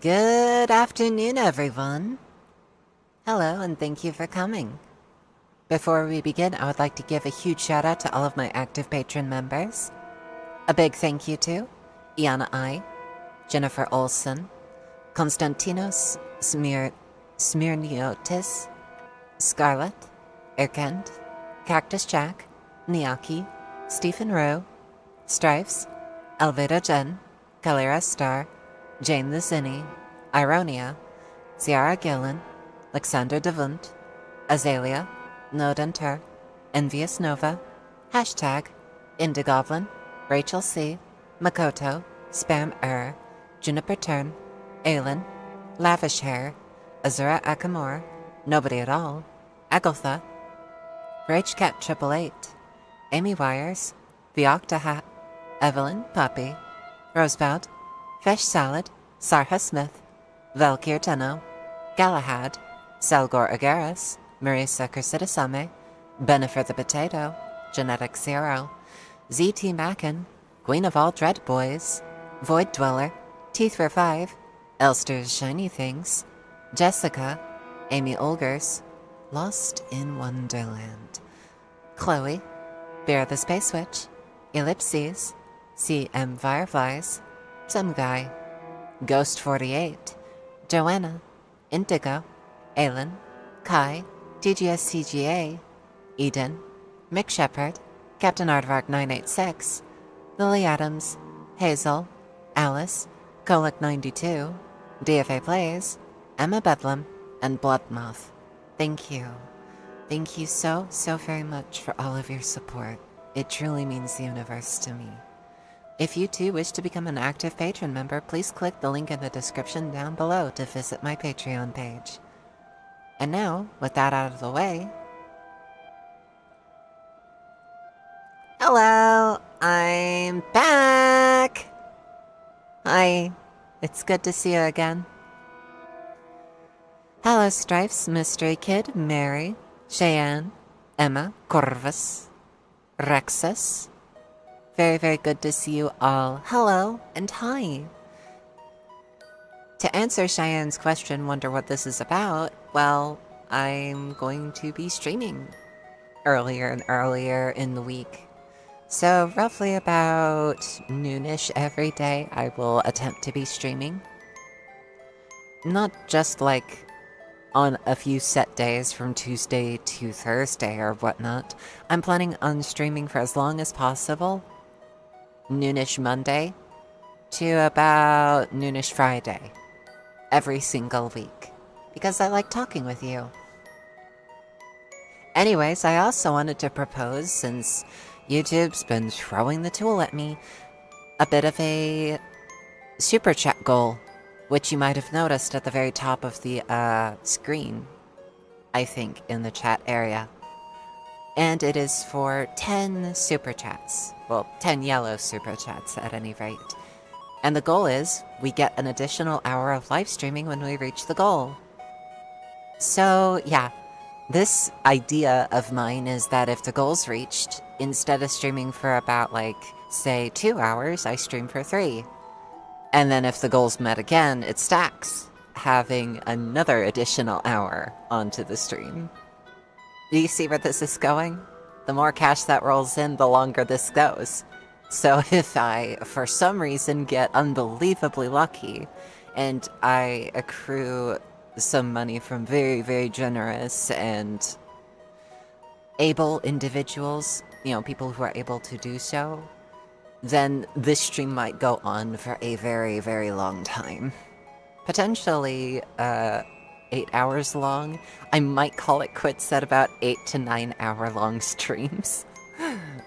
Good afternoon, everyone. Hello, and thank you for coming. Before we begin, I would like to give a huge shout out to all of my active patron members. A big thank you to Iana I, Jennifer Olson, Konstantinos Smirniotis, Scarlett, Erkend, Cactus Jack, Niaki, Stephen Rowe, Strifes, Alveda Jen, Kalera Star, Jane Lizini, Ironia, Ciara Gillen, Alexander Devunt, Azalea, Nodenter, Envious Nova, Hashtag, Indigoblin, Rachel C, Makoto, Spam Juniper Turn, Aylin, Lavish Hair, Azura Akamora, Nobody at All, Agatha, Ragecat 888, Amy Wires, The Octahat, Evelyn Puppy, Rosebud, Fish Salad, Sarha Smith, Valkyr Tenno, Galahad, Selgor Agaris, Marisa Kersitasame, Benefer the Potato, Genetic Zero, ZT Mackin, Queen of All Dread Boys, Void Dweller, Teeth for 5, Elster's Shiny Things, Jessica, Amy Olgers, Lost in Wonderland, Chloe, Bear the Space Witch, Ellipses, CM Fireflies, Some Guy, Ghost 48, Joanna, Indigo, Aylin, Kai, TGSCGA, Eden, Mick Shepherd, Captain Aardvark 986, Lily Adams, Hazel, Alice, Kolek 92, DFA Plays, Emma Bedlam, and Bloodmoth. Thank you. Thank you so very much for all of your support. It truly means the universe to me. If you too wish to become an active patron member, please click the link in the description down below to visit my Patreon page. And now, with that out of the way... Hello! I'm back! Hi, it's good to see you again. Hello, Strifes, Mystery Kid, Mary, Cheyenne, Emma, Corvus, Rexus. Very good to see you all. Hello and hi. To answer Cheyenne's question, wonder what this is about, well, I'm going to be streaming earlier and earlier in the week. So roughly about noonish every day, I will attempt to be streaming. Not just like on a few set days from Tuesday to Thursday or whatnot. I'm planning on streaming for as long as possible. Noonish Monday to about noonish Friday. Every single week. Because I like talking with you. Anyways, I also wanted to propose, since YouTube's been throwing the tool at me, a bit of a super chat goal, which you might have noticed at the very top of the screen, I think, in the chat area. And it is for 10 super chats. Well, 10 yellow super chats at any rate. And the goal is, we get an additional hour of live streaming when we reach the goal. So, yeah. This idea of mine is that if the goal's reached, instead of streaming for about, like, say 2 hours, I stream for 3. And then if the goal's met again, it stacks, having another additional hour onto the stream. Do you see where this is going? The more cash that rolls in, the longer this goes. So if I, for some reason, get unbelievably lucky, and I accrue some money from very generous and able individuals, you know, people who are able to do so, then this stream might go on for a very long time. Potentially, 8 hours long. I might call it quits at about 8 to 9 hour long streams.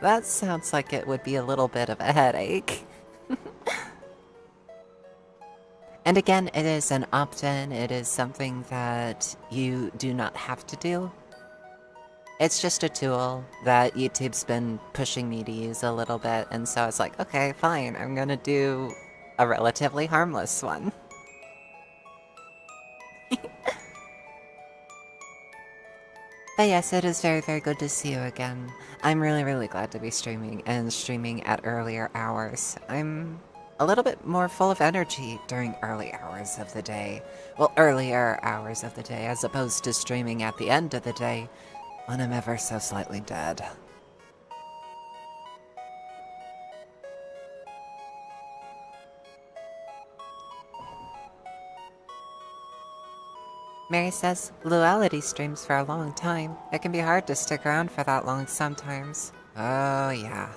That sounds like it would be a little bit of a headache. And again, it is an opt-in. It is something that you do not have to do. It's just a tool that YouTube's been pushing me to use a little bit, and so it's like, okay, fine, I'm gonna do a relatively harmless one. But yes, it is very good to see you again. I'm really glad to be streaming, and streaming at earlier hours. I'm a little bit more full of energy during early hours of the day. Well, earlier hours of the day, as opposed to streaming at the end of the day when I'm ever so slightly dead. Mary says, Luality streams for a long time. It can be hard to stick around for that long sometimes. Oh, yeah.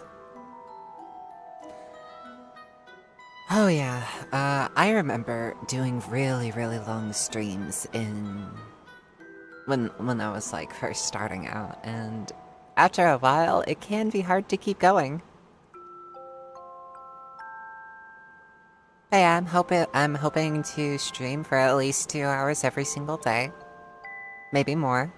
Oh, yeah. I remember doing really, really long streams when I was, like, first starting out, and after a while, it can be hard to keep going. But yeah, I'm hoping to stream for at least 2 hours every single day. Maybe more.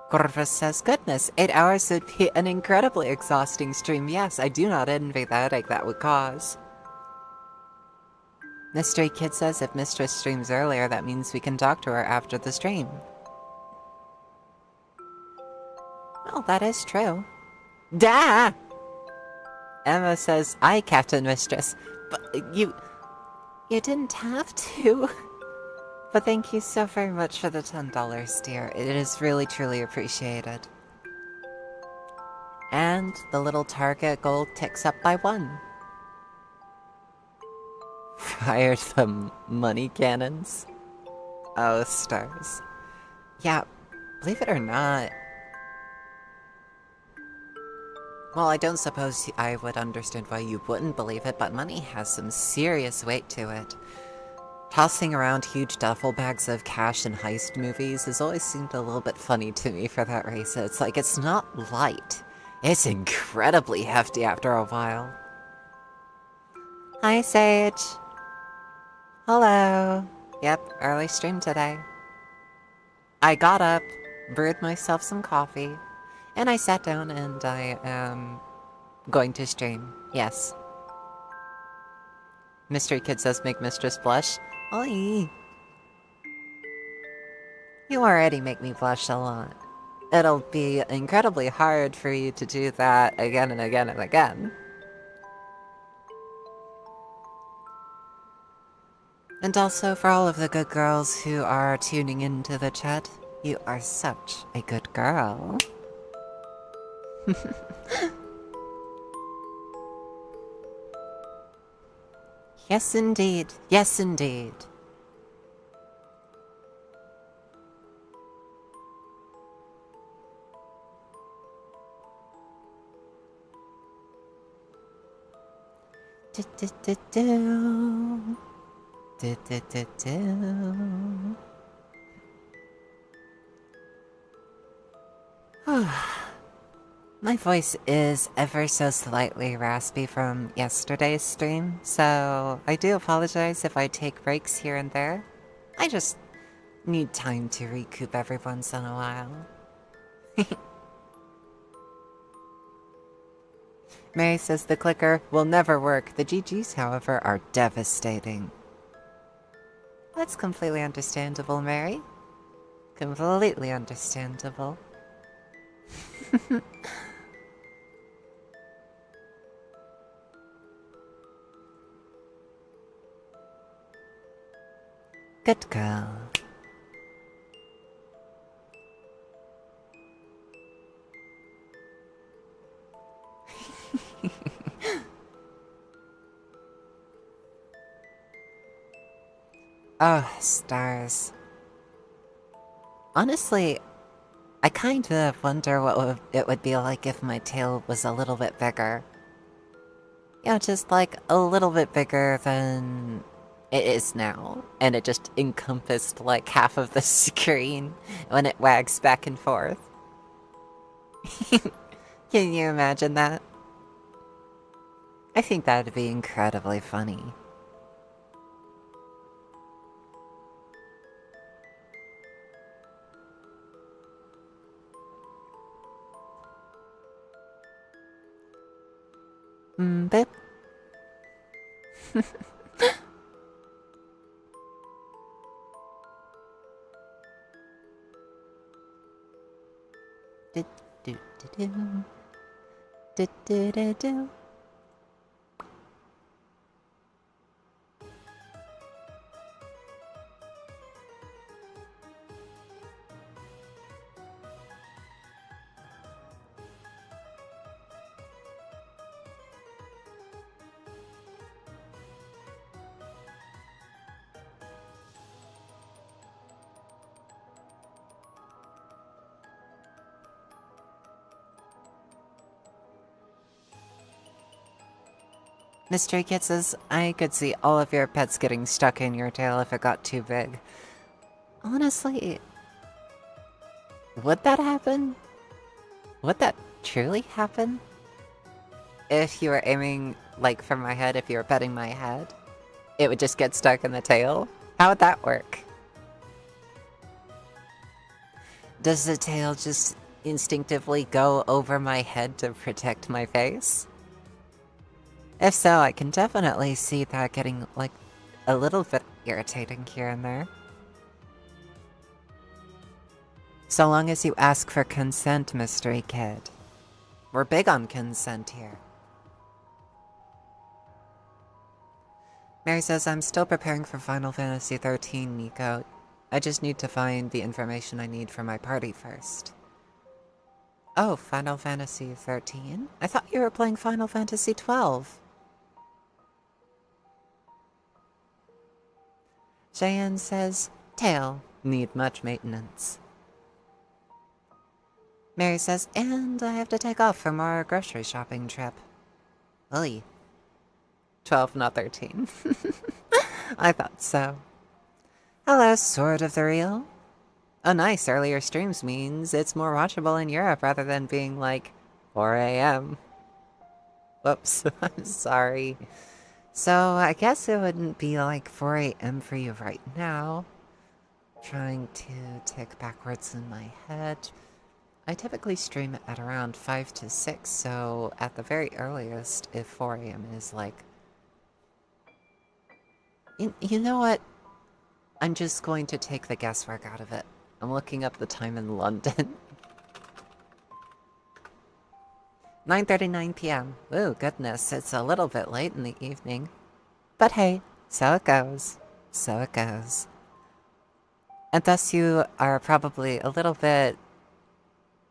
Corvus says, goodness, 8 hours would be an incredibly exhausting stream. Yes, I do not envy the headache that would cause. Mystery Kid says, if Mistress streams earlier, that means we can talk to her after the stream. Well, that is true. Duh! Emma says, aye, Captain Mistress, but you didn't have to. But thank you so very much for the $10, dear. It is really, truly appreciated. And the little target goal ticks up by 1. Fire the money cannons. Oh, stars. Yeah, believe it or not. Well, I don't suppose I would understand why you wouldn't believe it, but money has some serious weight to it. Tossing around huge duffel bags of cash in heist movies has always seemed a little bit funny to me for that reason. It's like, it's not light. It's incredibly hefty after a while. Hi, Sage. Hello. Yep, early stream today. I got up, brewed myself some coffee, and I sat down and I am going to stream. Yes. Mystery Kid says make Mistress blush. Oi. You already make me blush a lot. It'll be incredibly hard for you to do that again and again and again. And also for all of the good girls who are tuning into the chat, you are such a good girl. Yes, indeed. Yes, indeed. Do, do, do, do. Do, do, do, do. My voice is ever so slightly raspy from yesterday's stream, so I do apologize if I take breaks here and there. I just need time to recoup every once in a while. Mary says the clicker will never work. The GGs, however, are devastating. That's completely understandable, Mary. Completely understandable. Good girl. Oh, stars. Honestly, I kind of wonder what it would be like if my tail was a little bit bigger. You know, just like a little bit bigger than it is now. And it just encompassed like half of the screen when it wags back and forth. Can you imagine that? I think that would be incredibly funny. Boop. do, do, do, do. Do, do, do, do. Mystery Kid says, I could see all of your pets getting stuck in your tail if it got too big. Honestly, would that happen? Would that truly happen? If you were aiming, like, for my head, if you were petting my head, it would just get stuck in the tail? How would that work? Does the tail just instinctively go over my head to protect my face? If so, I can definitely see that getting, like, a little bit irritating here and there. So long as you ask for consent, Mystery Kid. We're big on consent here. Mary says, I'm still preparing for Final Fantasy XIII, Nico. I just need to find the information I need for my party first. Oh, Final Fantasy XIII? I thought you were playing Final Fantasy XII. Cheyenne says, tail, need much maintenance. Mary says, and I have to take off for more grocery shopping trip. Oy. 12, not 13. I thought so. Hello, Sword of the Real. Oh, nice. Earlier streams means it's more watchable in Europe rather than being like 4 a.m. Whoops. I'm sorry. So I guess it wouldn't be like 4 a.m. for you right now. Trying to tick backwards in my head. I typically stream at around 5 to 6, so at the very earliest, if 4 a.m. is like... You know what? I'm just going to take the guesswork out of it. I'm looking up the time in London. 9:39 p.m. Ooh, goodness, it's a little bit late in the evening. But hey, so it goes. So it goes. And thus you are probably a little bit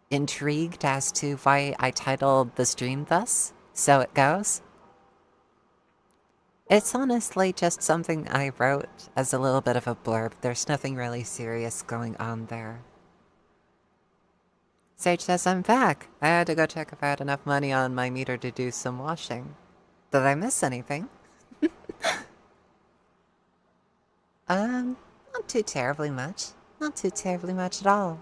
intrigued as to why I titled the stream thus. So it goes. It's honestly just something I wrote as a little bit of a blurb. There's nothing really serious going on there. Sage says, I'm back. I had to go check if I had enough money on my meter to do some washing. Did I miss anything? Not too terribly much. Not too terribly much at all.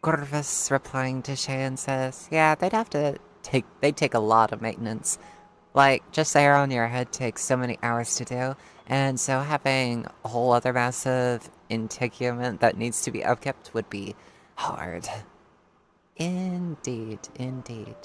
Corvus replying to Cheyenne says, yeah, they'd take a lot of maintenance. Like, just hair on your head takes so many hours to do, and so having a whole other massive integument that needs to be upkept would be hard. Indeed, indeed.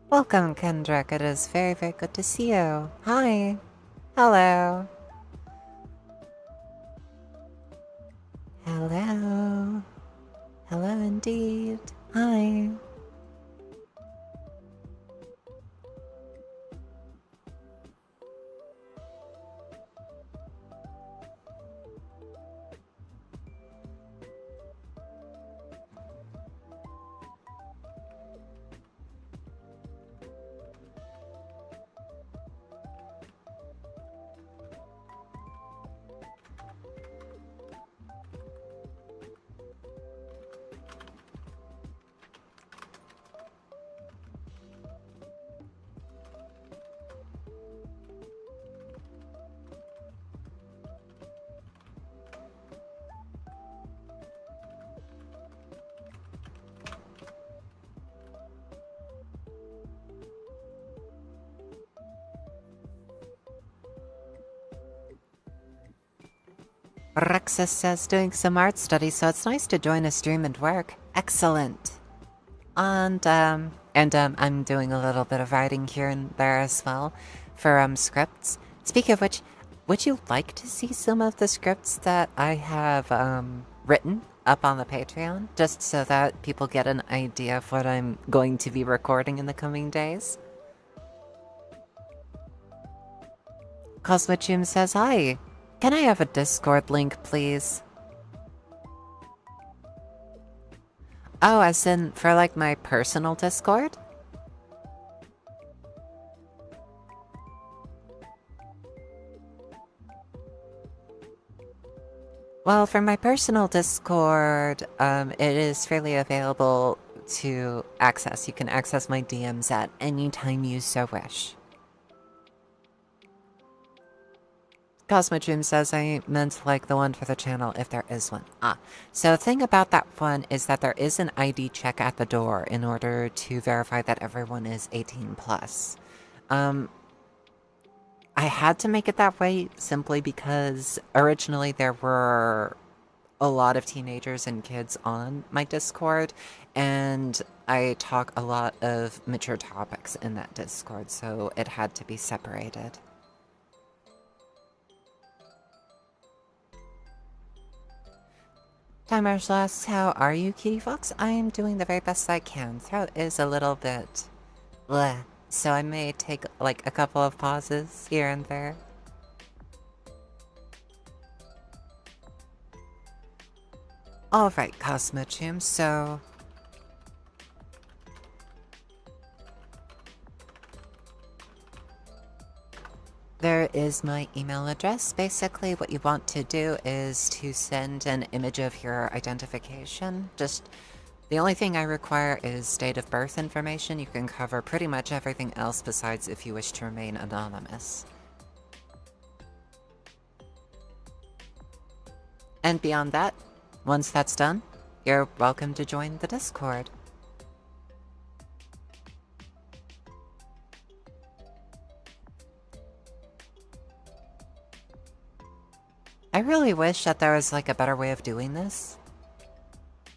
Welcome, Kendrick. It is very, very good to see you. Hi. Hello. Hello. Hello indeed. Hi. Rexus says doing some art study, so it's nice to join a stream and work. Excellent. And I'm doing a little bit of writing here and there as well for scripts. Speaking of which, would you like to see some of the scripts that I have written up on the Patreon, just so that people get an idea of what I'm going to be recording in the coming days? Cosmochum says hi. Can I have a Discord link, please? Oh, as in for like my personal Discord? Well, for my personal Discord, it is freely available to access. You can access my DMs at any time you so wish. Cosmodream says I meant like the one for the channel if there is one. So the thing about that one is that there is an ID check at the door in order to verify that everyone is 18 plus. I had to make it that way simply because originally there were a lot of teenagers and kids on my Discord, and I talk a lot of mature topics in that Discord, so it had to be separated. Time Marshall asks, how are you, Cutiefox? I am doing the very best I can. Throat is a little bit bleh, so I may take like a couple of pauses here and there. Alright, Cosmochum, so there is my email address. Basically, what you want to do is to send an image of your identification. Just the only thing I require is date of birth information. You can cover pretty much everything else besides if you wish to remain anonymous. And beyond that, once that's done, you're welcome to join the Discord. I really wish that there was like a better way of doing this.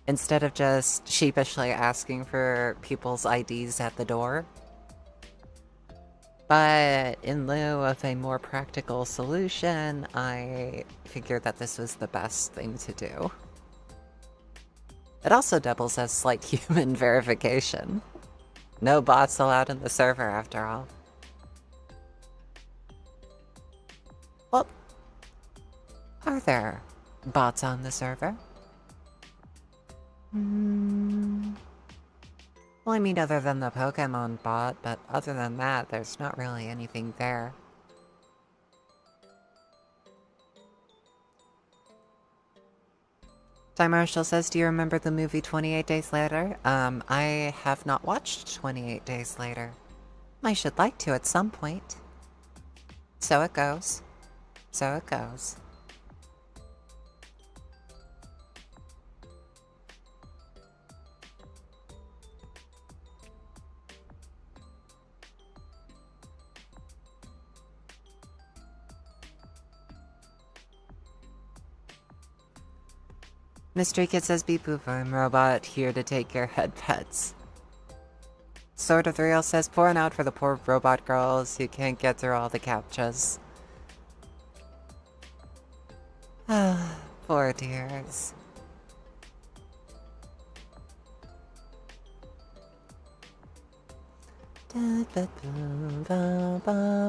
Instead of just sheepishly asking for people's IDs at the door. But in lieu of a more practical solution, I figured that this was the best thing to do. It also doubles as like human verification. No bots allowed in the server after all. Well, are there bots on the server? Well, I mean, other than the Pokemon bot, but other than that, there's not really anything there. Time Marshall says, do you remember the movie 28 Days Later? I have not watched 28 Days Later. I should like to at some point. So it goes. So it goes. Mystery Kid says, beep boop, I'm robot, here to take your head pets. Sword of the Real says, pouring out for the poor robot girls who can't get through all the captchas. Ah, poor dears. Ba ba ba ba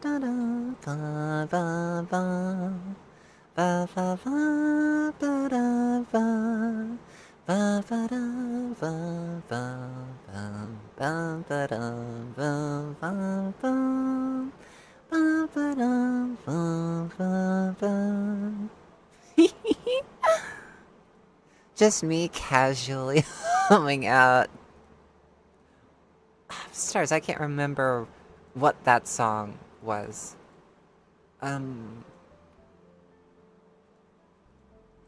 da ba ba ba da ba ba ba ba da ba ba ba ba ba da ba ba ba. Just me casually humming out. Stars, I can't remember what that song was.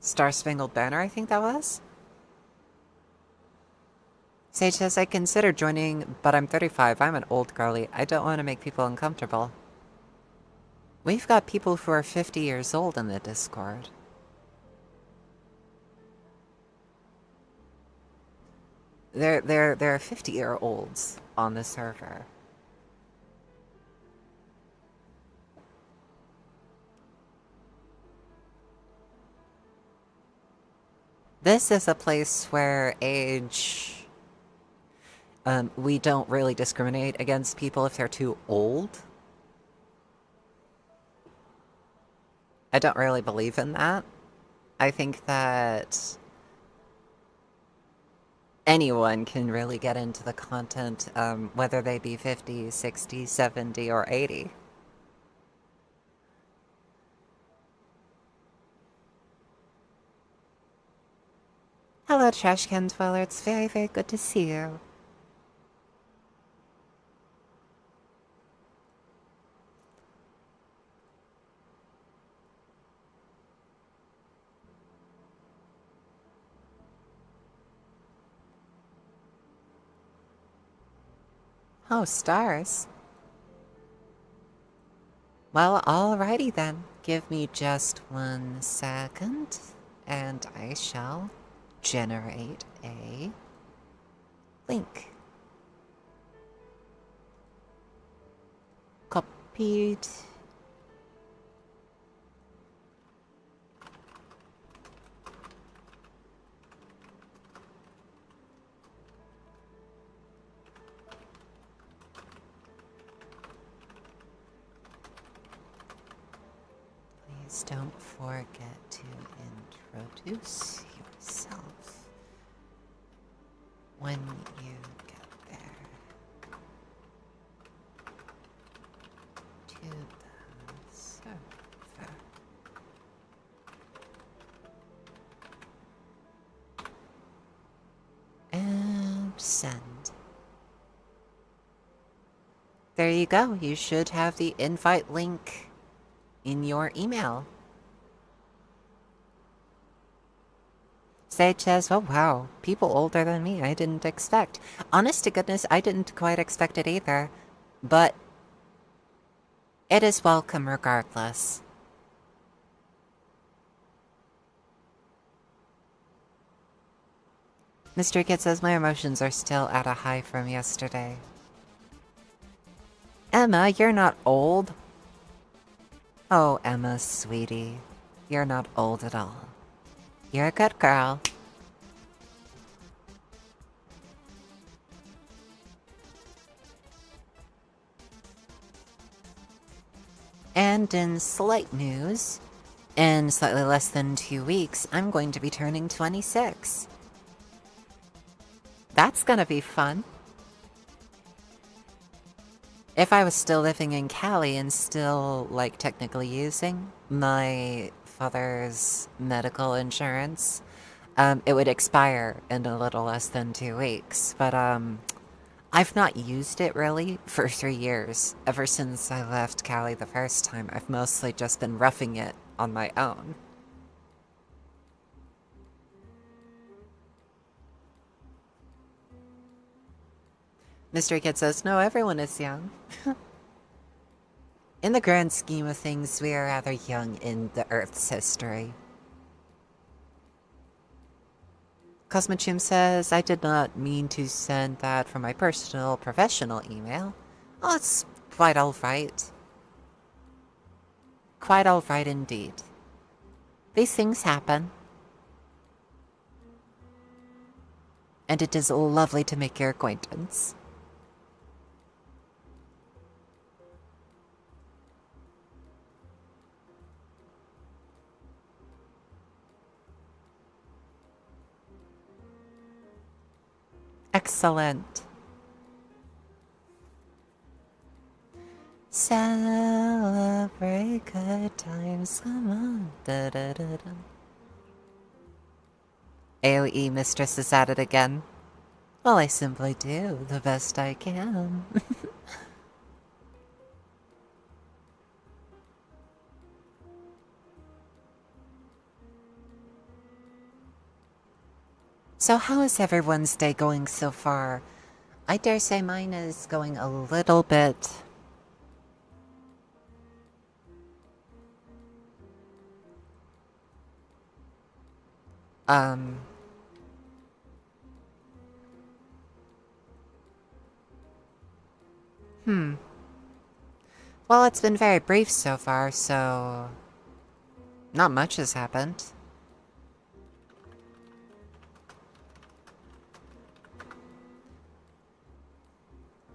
Star Spangled Banner, I think that was? Sage says, I considered joining, but I'm 35. I'm an old girly. I don't want to make people uncomfortable. We've got people who are 50 years old in the Discord. There are 50-year-olds on the server. This is a place where age... we don't really discriminate against people if they're too old. I don't really believe in that. I think that anyone can really get into the content, whether they be 50, 60, 70, or 80. Hello, Trash Can Dweller. It's very, very good to see you. Oh, stars. Well, alrighty then. Give me just 1 second, and I shall generate a link. Copied. Please don't forget to introduce yourself when you get there to the server. And send. There you go. You should have the invite link in your email. Sage says, oh wow, people older than me, I didn't expect. Honest to goodness, I didn't quite expect it either. But it is welcome regardless. Mr. Kid says, my emotions are still at a high from yesterday. Emma, you're not old. Oh, Emma, sweetie. You're not old at all. You're a good girl. And in slight news, in slightly less than 2 weeks, I'm going to be turning 26. That's gonna be fun. If I was still living in Cali and still, like, technically using my father's medical insurance, it would expire in a little less than 2 weeks. But, I've not used it really for 3 years. Ever since I left Cali the first time, I've mostly just been roughing it on my own. Mr. Kid says, no, everyone is young. In the grand scheme of things, we are rather young in the Earth's history. Cosmochim says, I did not mean to send that from my personal professional email. Oh, it's quite alright. Quite alright indeed. These things happen. And it is lovely to make your acquaintance. Excellent. Celebrate good times, come on. Da, da, da, da. AoE Mistress is at it again. Well, I simply do the best I can. So how is everyone's day going so far? I dare say mine is going a little bit... Well, it's been very brief so far, so... not much has happened.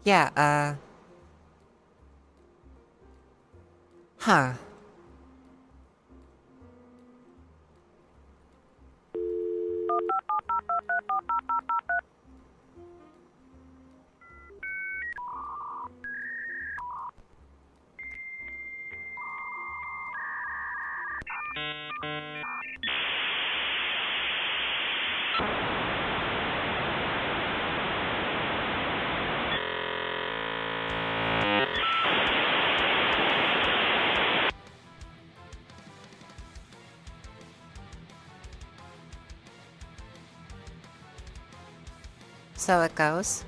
Yeah, Huh. So it goes.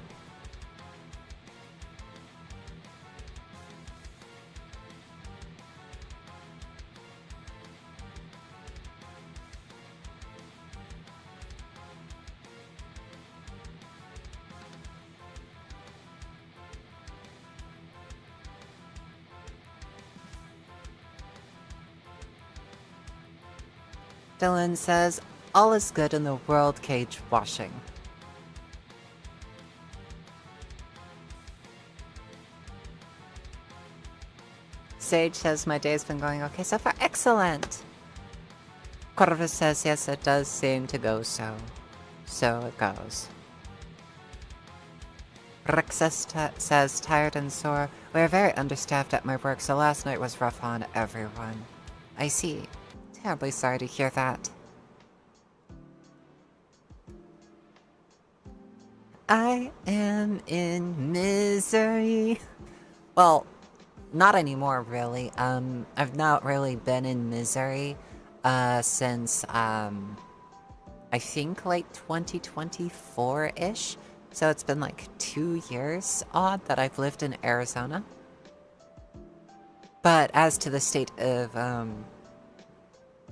Dylan says, all is good in the world cage washing. Sage says, my day's been going okay so far. Excellent! Corvus says, yes, it does seem to go so. So it goes. Rex says, tired and sore. We are very understaffed at my work, so last night was rough on everyone. I see. Terribly sorry to hear that. I am in misery. Well, not anymore, really. I've not really been in misery since I think like 2024-ish. So it's been like 2 years odd that I've lived in Arizona. But as to the state of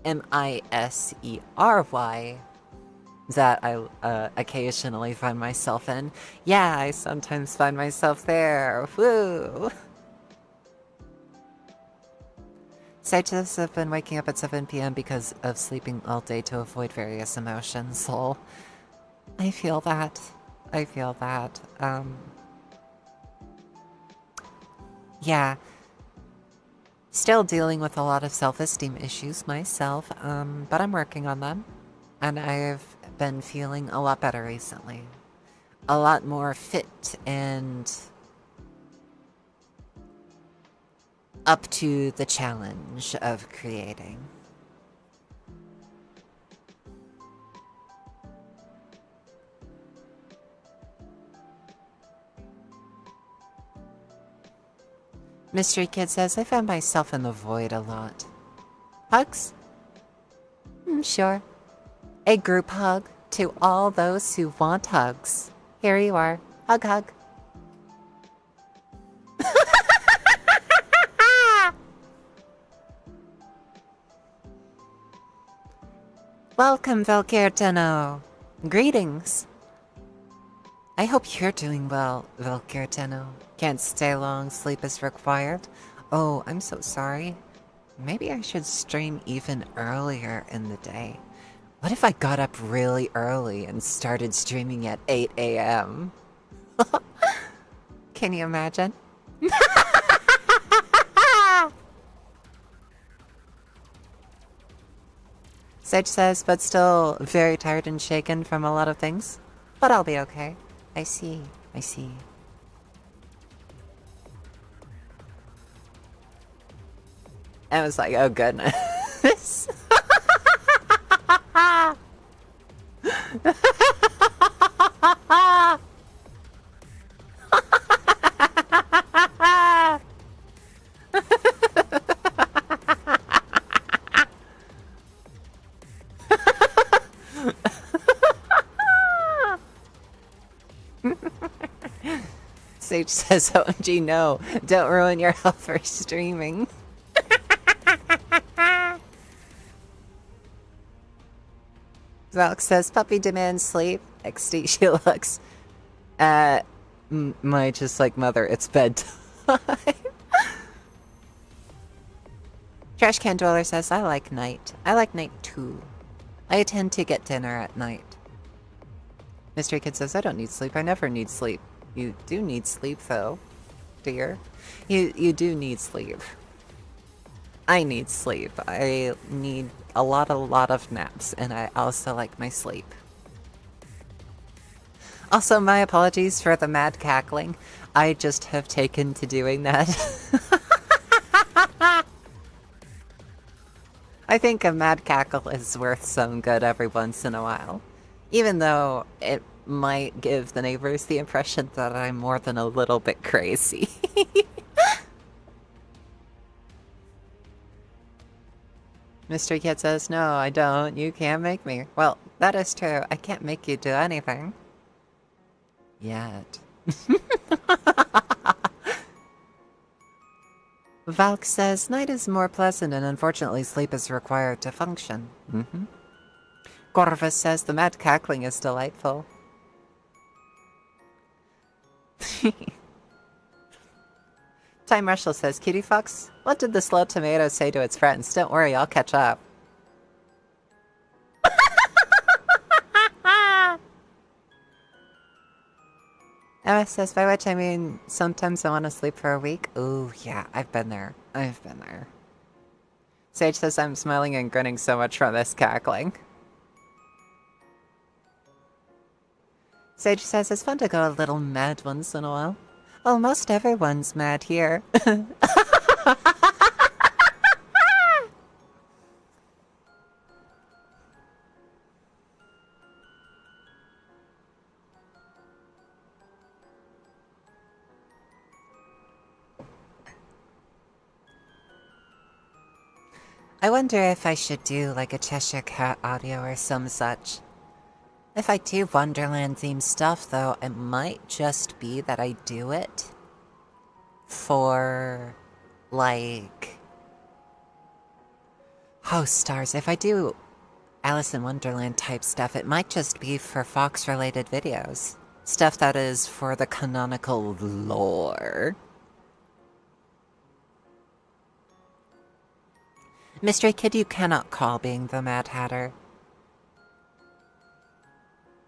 MISERY that I occasionally find myself in, yeah, I sometimes find myself there. Woo! Sages have been waking up at 7 p.m. because of sleeping all day to avoid various emotions. Lol. I feel that. I feel that. Yeah. Still dealing with a lot of self-esteem issues myself, but I'm working on them. And I've been feeling a lot better recently. A lot more fit and up to the challenge of creating. Mystery Kid says, I found myself in the void a lot. Hugs? Sure. A group hug to all those who want hugs. Here you are. Hug, hug. Welcome, Velkirteno. Greetings. I hope you're doing well, Velkirteno. Can't stay long, sleep is required. Oh, I'm so sorry. Maybe I should stream even earlier in the day. What if I got up really early and started streaming at 8 a.m.? Can you imagine? Sage says, but still very tired and shaken from a lot of things. But I'll be okay. I see. I see. I was like, oh goodness. Sage says, OMG, no. Don't ruin your health for streaming. Valk says, puppy demands sleep. XD, she looks at my just like mother, it's bedtime. Trash Can Dweller says, I like night. I like night too. I tend to get dinner at night. Mystery Kid says, I don't need sleep. I never need sleep. You do need sleep though, dear. You do need sleep. I need sleep. I need a lot of naps, and I also like my sleep. Also, my apologies for the mad cackling. I just have taken to doing that. I think a mad cackle is worth some good every once in a while. Even though it might give the neighbors the impression that I'm more than a little bit crazy. Mr. Kid says, no, I don't. You can't make me. Well, that is true. I can't make you do anything. Yet. Valk says, night is more pleasant and unfortunately sleep is required to function. Corvus says, the mad cackling is delightful. Time Marshall says, Cutiefox, what did the slow tomato say to its friends? Don't worry, I'll catch up. Emma says, by which I mean, sometimes I want to sleep for a week. Ooh, yeah, I've been there. I've been there. Sage says, I'm smiling and grinning so much from this cackling. Sage says, it's fun to go a little mad once in a while. Well, most everyone's mad here. I wonder if I should do like a Cheshire Cat audio or some such. If I do Wonderland themed stuff though, it might just be that I do it for like... Oh stars, if I do Alice in Wonderland type stuff, it might just be for Fox related videos. Stuff that is for the canonical lore. Mystery Kid, you cannot call being the Mad Hatter.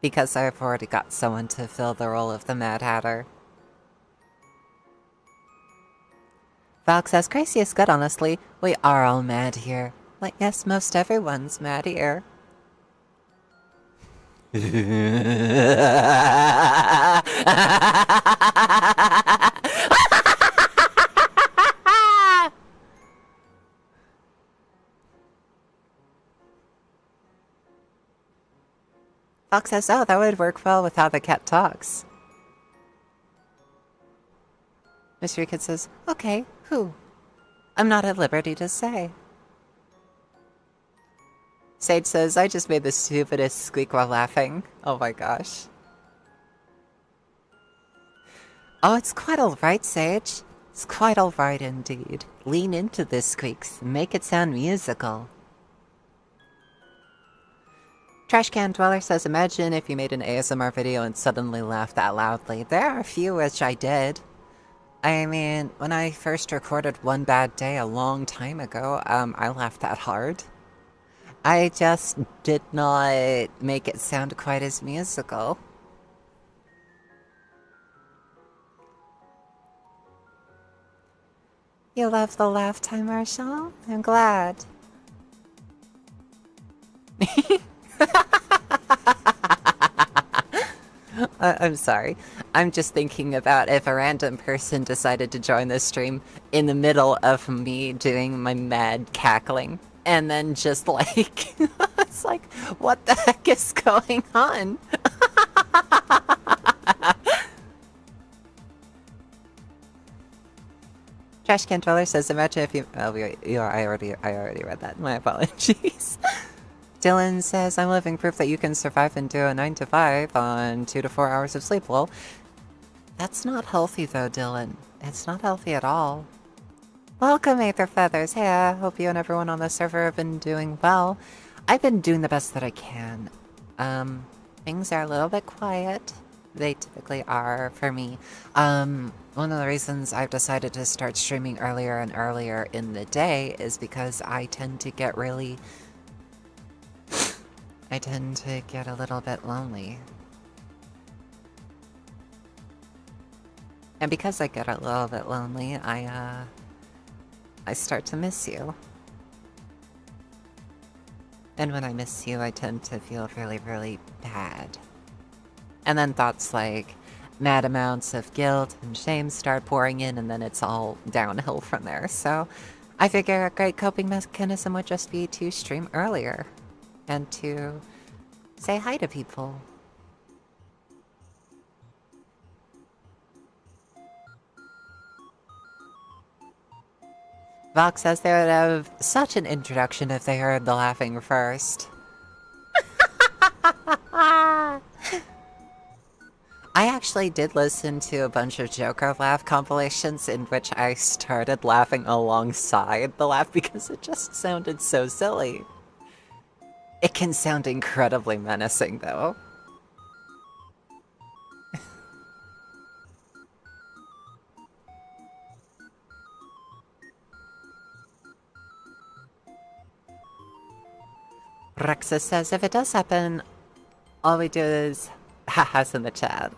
Because I've already got someone to fill the role of the Mad Hatter. Valk says, crazy is good, honestly. We are all mad here. Like, yes, most everyone's mad here. Fox says, oh, that would work well with how the cat talks. Mystery Kid says, okay, who? I'm not at liberty to say. Sage says, I just made the stupidest squeak while laughing. Oh my gosh. Oh, it's quite alright, Sage. It's quite alright indeed. Lean into this squeaks. Make it sound musical. Trashcan Dweller says, imagine if you made an ASMR video and suddenly laughed that loudly. There are a few which I did. I mean, when I first recorded One Bad Day a long time ago, I laughed that hard. I just did not make it sound quite as musical. You love the laugh time, Marshall? I'm glad. I'm sorry. I'm just thinking about if a random person decided to join this stream in the middle of me doing my mad cackling. And then just like, it's like, what the heck is going on? Trashcan Dweller says, imagine if you... Oh, I already read that. My apologies. Dylan says, I'm living proof that you can survive and do a 9 to 5 on 2 to 4 hours of sleep. Well, that's not healthy though, Dylan. It's not healthy at all. Welcome, Aether Feathers. Hey, I hope you and everyone on the server have been doing well. I've been doing the best that I can. Things are a little bit quiet. They typically are for me. One of the reasons I've decided to start streaming earlier and earlier in the day is because I tend to get really... I tend to get a little bit lonely. And because I get a little bit lonely, I start to miss you. And when I miss you, I tend to feel really, really bad. And then thoughts like mad amounts of guilt and shame start pouring in, and then it's all downhill from there. So I figure a great coping mechanism would just be to stream earlier and to say hi to people. Vox says they would have such an introduction if they heard the laughing first. I actually did listen to a bunch of Joker laugh compilations in which I started laughing alongside the laugh because it just sounded so silly. It can sound incredibly menacing, though. Rexus says if it does happen, all we do is ha-has in the chat.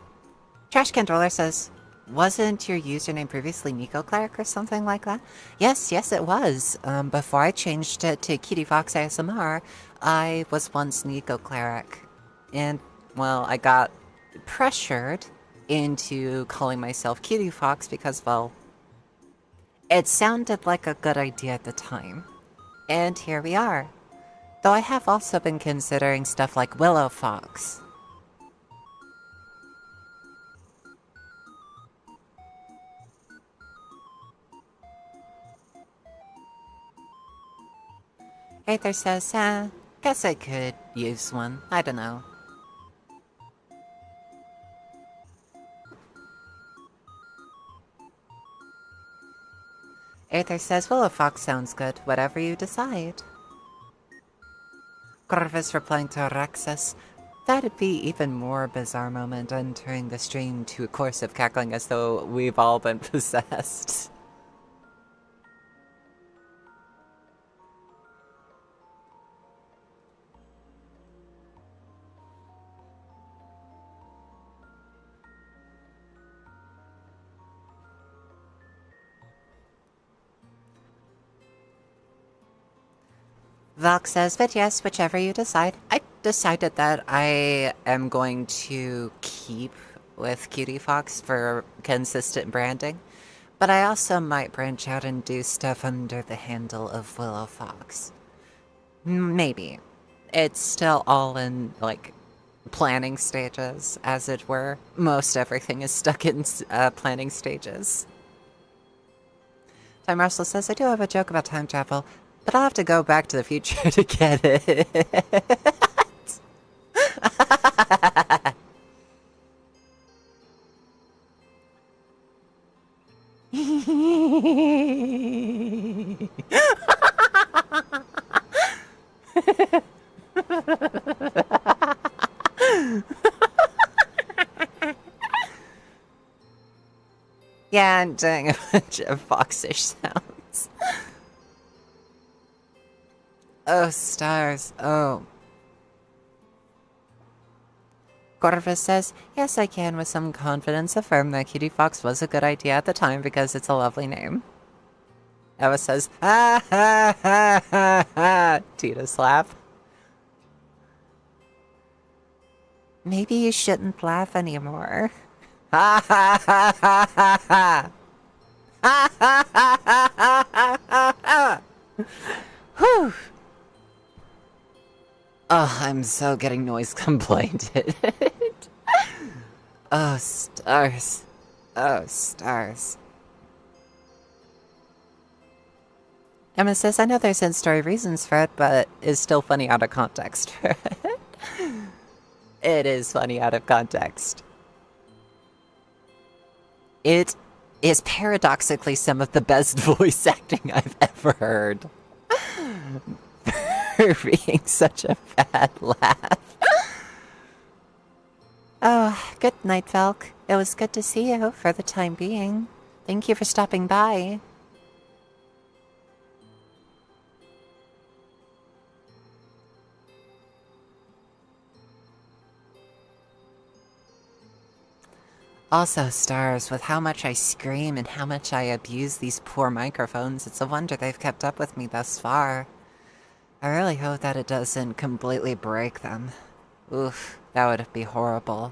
Trash Can Roller says, wasn't your username previously Nico Cleric or something like that? Yes, it was. Before I changed it to Cutiefox ASMR, I was once Nico Cleric. And, well, I got pressured into calling myself Cutiefox because, well, it sounded like a good idea at the time. And here we are. Though I have also been considering stuff like Willow Fox. Aether says, guess I could use one. I don't know. Aether says, Willow Fox sounds good. Whatever you decide. Corvus replying to Rexus, that'd be even more bizarre moment entering the stream to a course of cackling as though we've all been possessed. Valk says, but yes, whichever you decide. I decided that I am going to keep with Cutiefox for consistent branding, but I also might branch out and do stuff under the handle of Willow Fox. Maybe. It's still all in, like, planning stages, as it were. Most everything is stuck in planning stages. Time Marshall says, I do have a joke about time travel, but I'll have to go back to the future to get it. Yeah, I'm doing a bunch of foxish sounds. Oh, stars. Oh. Corvus says, yes, I can with some confidence affirm that Cutiefox was a good idea at the time because it's a lovely name. Eva says, ha ha ha ha ha. Tita slap. Maybe you shouldn't laugh anymore. Ha ha ha ha ha ha. Ha ha ha ha ha ha ha. Whew. Oh, I'm so getting noise complainted. Oh, stars. Oh, stars. Emma says, I know there's in-story reasons for it, but it's still funny out of context for it. It is funny out of context. It is paradoxically some of the best voice acting I've ever heard. For being such a bad laugh. Oh, good night, Valk. It was good to see you for the time being. Thank you for stopping by. Also, stars, with how much I scream and how much I abuse these poor microphones, it's a wonder they've kept up with me thus far. I really hope that it doesn't completely break them. Oof, that would be horrible.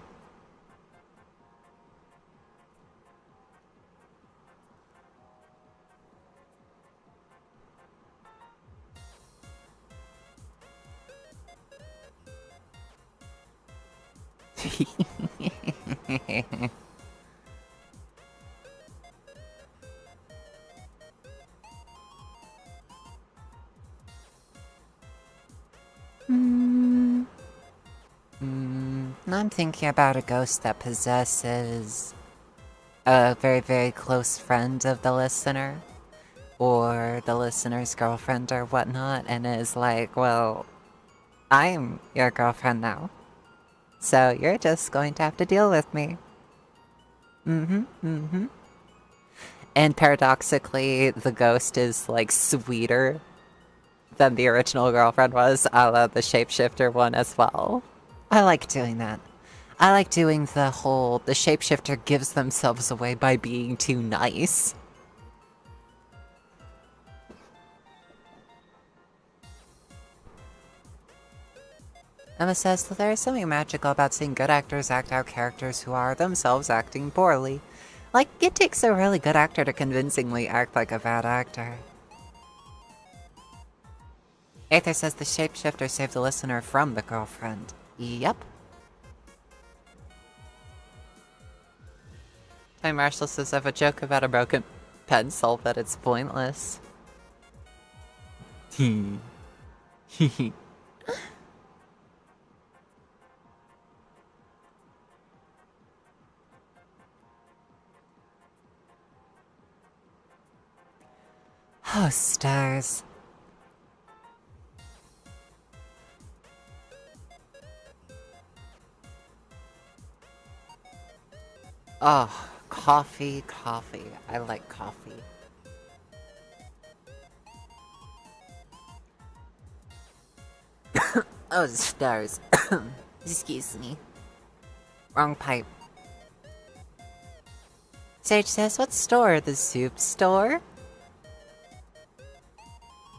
I'm thinking about a ghost that possesses a very, very close friend of the listener, or the listener's girlfriend or whatnot, and is like, well, I'm your girlfriend now, so you're just going to have to deal with me. And paradoxically, the ghost is, like, sweeter than the original girlfriend was, a la the shapeshifter one as well. I like doing that. I like doing the whole, the shapeshifter gives themselves away by being too nice. Emma says that there is something magical about seeing good actors act out characters who are themselves acting poorly. Like, it takes a really good actor to convincingly act like a bad actor. Aether says the shapeshifter saved the listener from the girlfriend. Yep. Time Marshall says I have a joke about a broken pencil, but it's pointless. Oh, stars. Oh, coffee. I like coffee. Oh, stars. Excuse me. Wrong pipe. Sage says, what store? The soup store?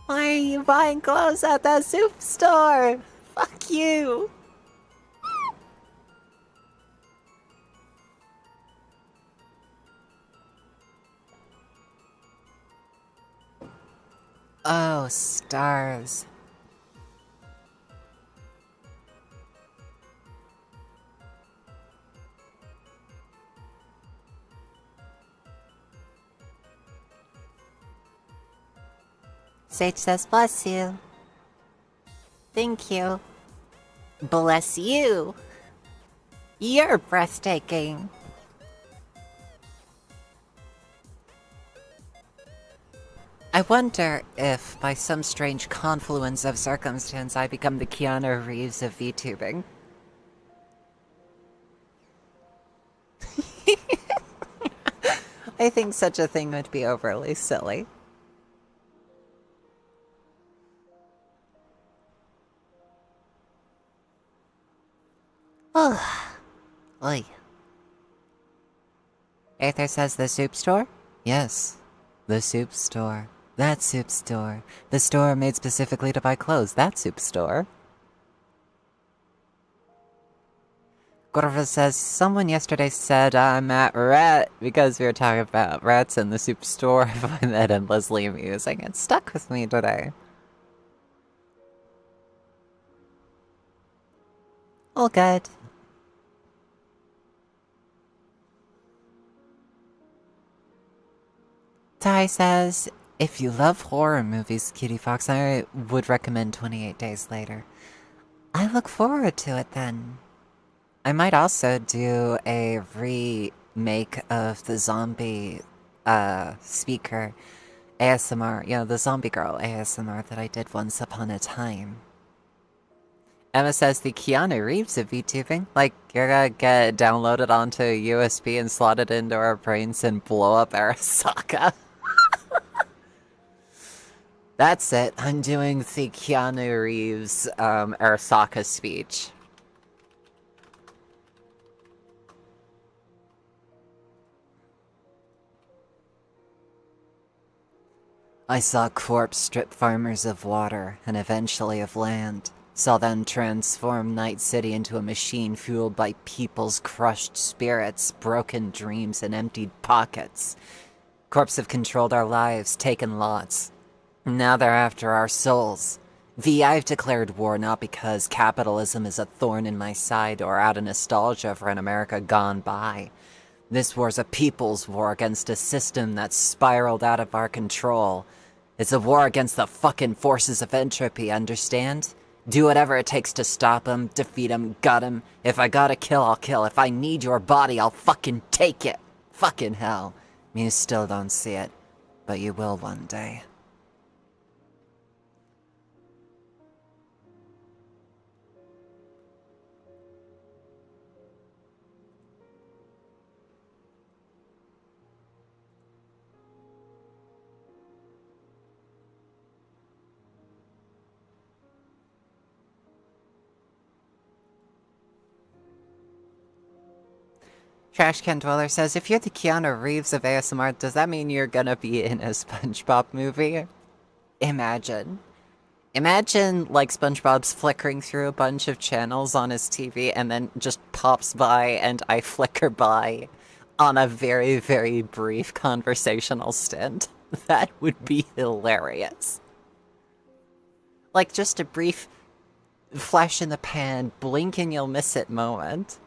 Why are you buying clothes at the soup store? Fuck you! Oh, stars. Sage says, bless you. Thank you. Bless you. You're breathtaking. I wonder if, by some strange confluence of circumstance, I become the Keanu Reeves of VTubing. I think such a thing would be overly silly. Oh. Oy. Aether says the soup store? Yes. The soup store. That soup store. The store made specifically to buy clothes. That soup store. Gorva says, someone yesterday said I'm at rat because we were talking about rats in the soup store. I find that endlessly amusing. It stuck with me today. All good. Ty says, if you love horror movies, Cutiefox, I would recommend 28 Days Later. I look forward to it then. I might also do a remake of the zombie speaker ASMR, you know, the zombie girl ASMR that I did once upon a time. Emma says the Keanu Reeves of VTubing. Like, you're gonna get downloaded onto a USB and slotted into our brains and blow up Arasaka. That's it. I'm doing the Keanu Reeves Arasaka speech. I saw corpse strip farmers of water and eventually of land. Saw them transform Night City into a machine fueled by people's crushed spirits, broken dreams, and emptied pockets. Corps have controlled our lives, taken lots. Now they're after our souls. V, I've declared war not because capitalism is a thorn in my side or out of nostalgia for an America gone by. This war's a people's war against a system that's spiraled out of our control. It's a war against the fucking forces of entropy, understand? Do whatever it takes to stop him, defeat him, gut him. If I gotta kill, I'll kill. If I need your body, I'll fucking take it. Fucking hell. You still don't see it, but you will one day. Trash Can Dweller says, if you're the Keanu Reeves of ASMR, does that mean you're gonna be in a SpongeBob movie? Imagine. Imagine, like, SpongeBob's flickering through a bunch of channels on his TV and then just pops by and I flicker by on a very, very brief conversational stint. That would be hilarious. Like, just a brief flash in the pan, blink and you'll miss it moment.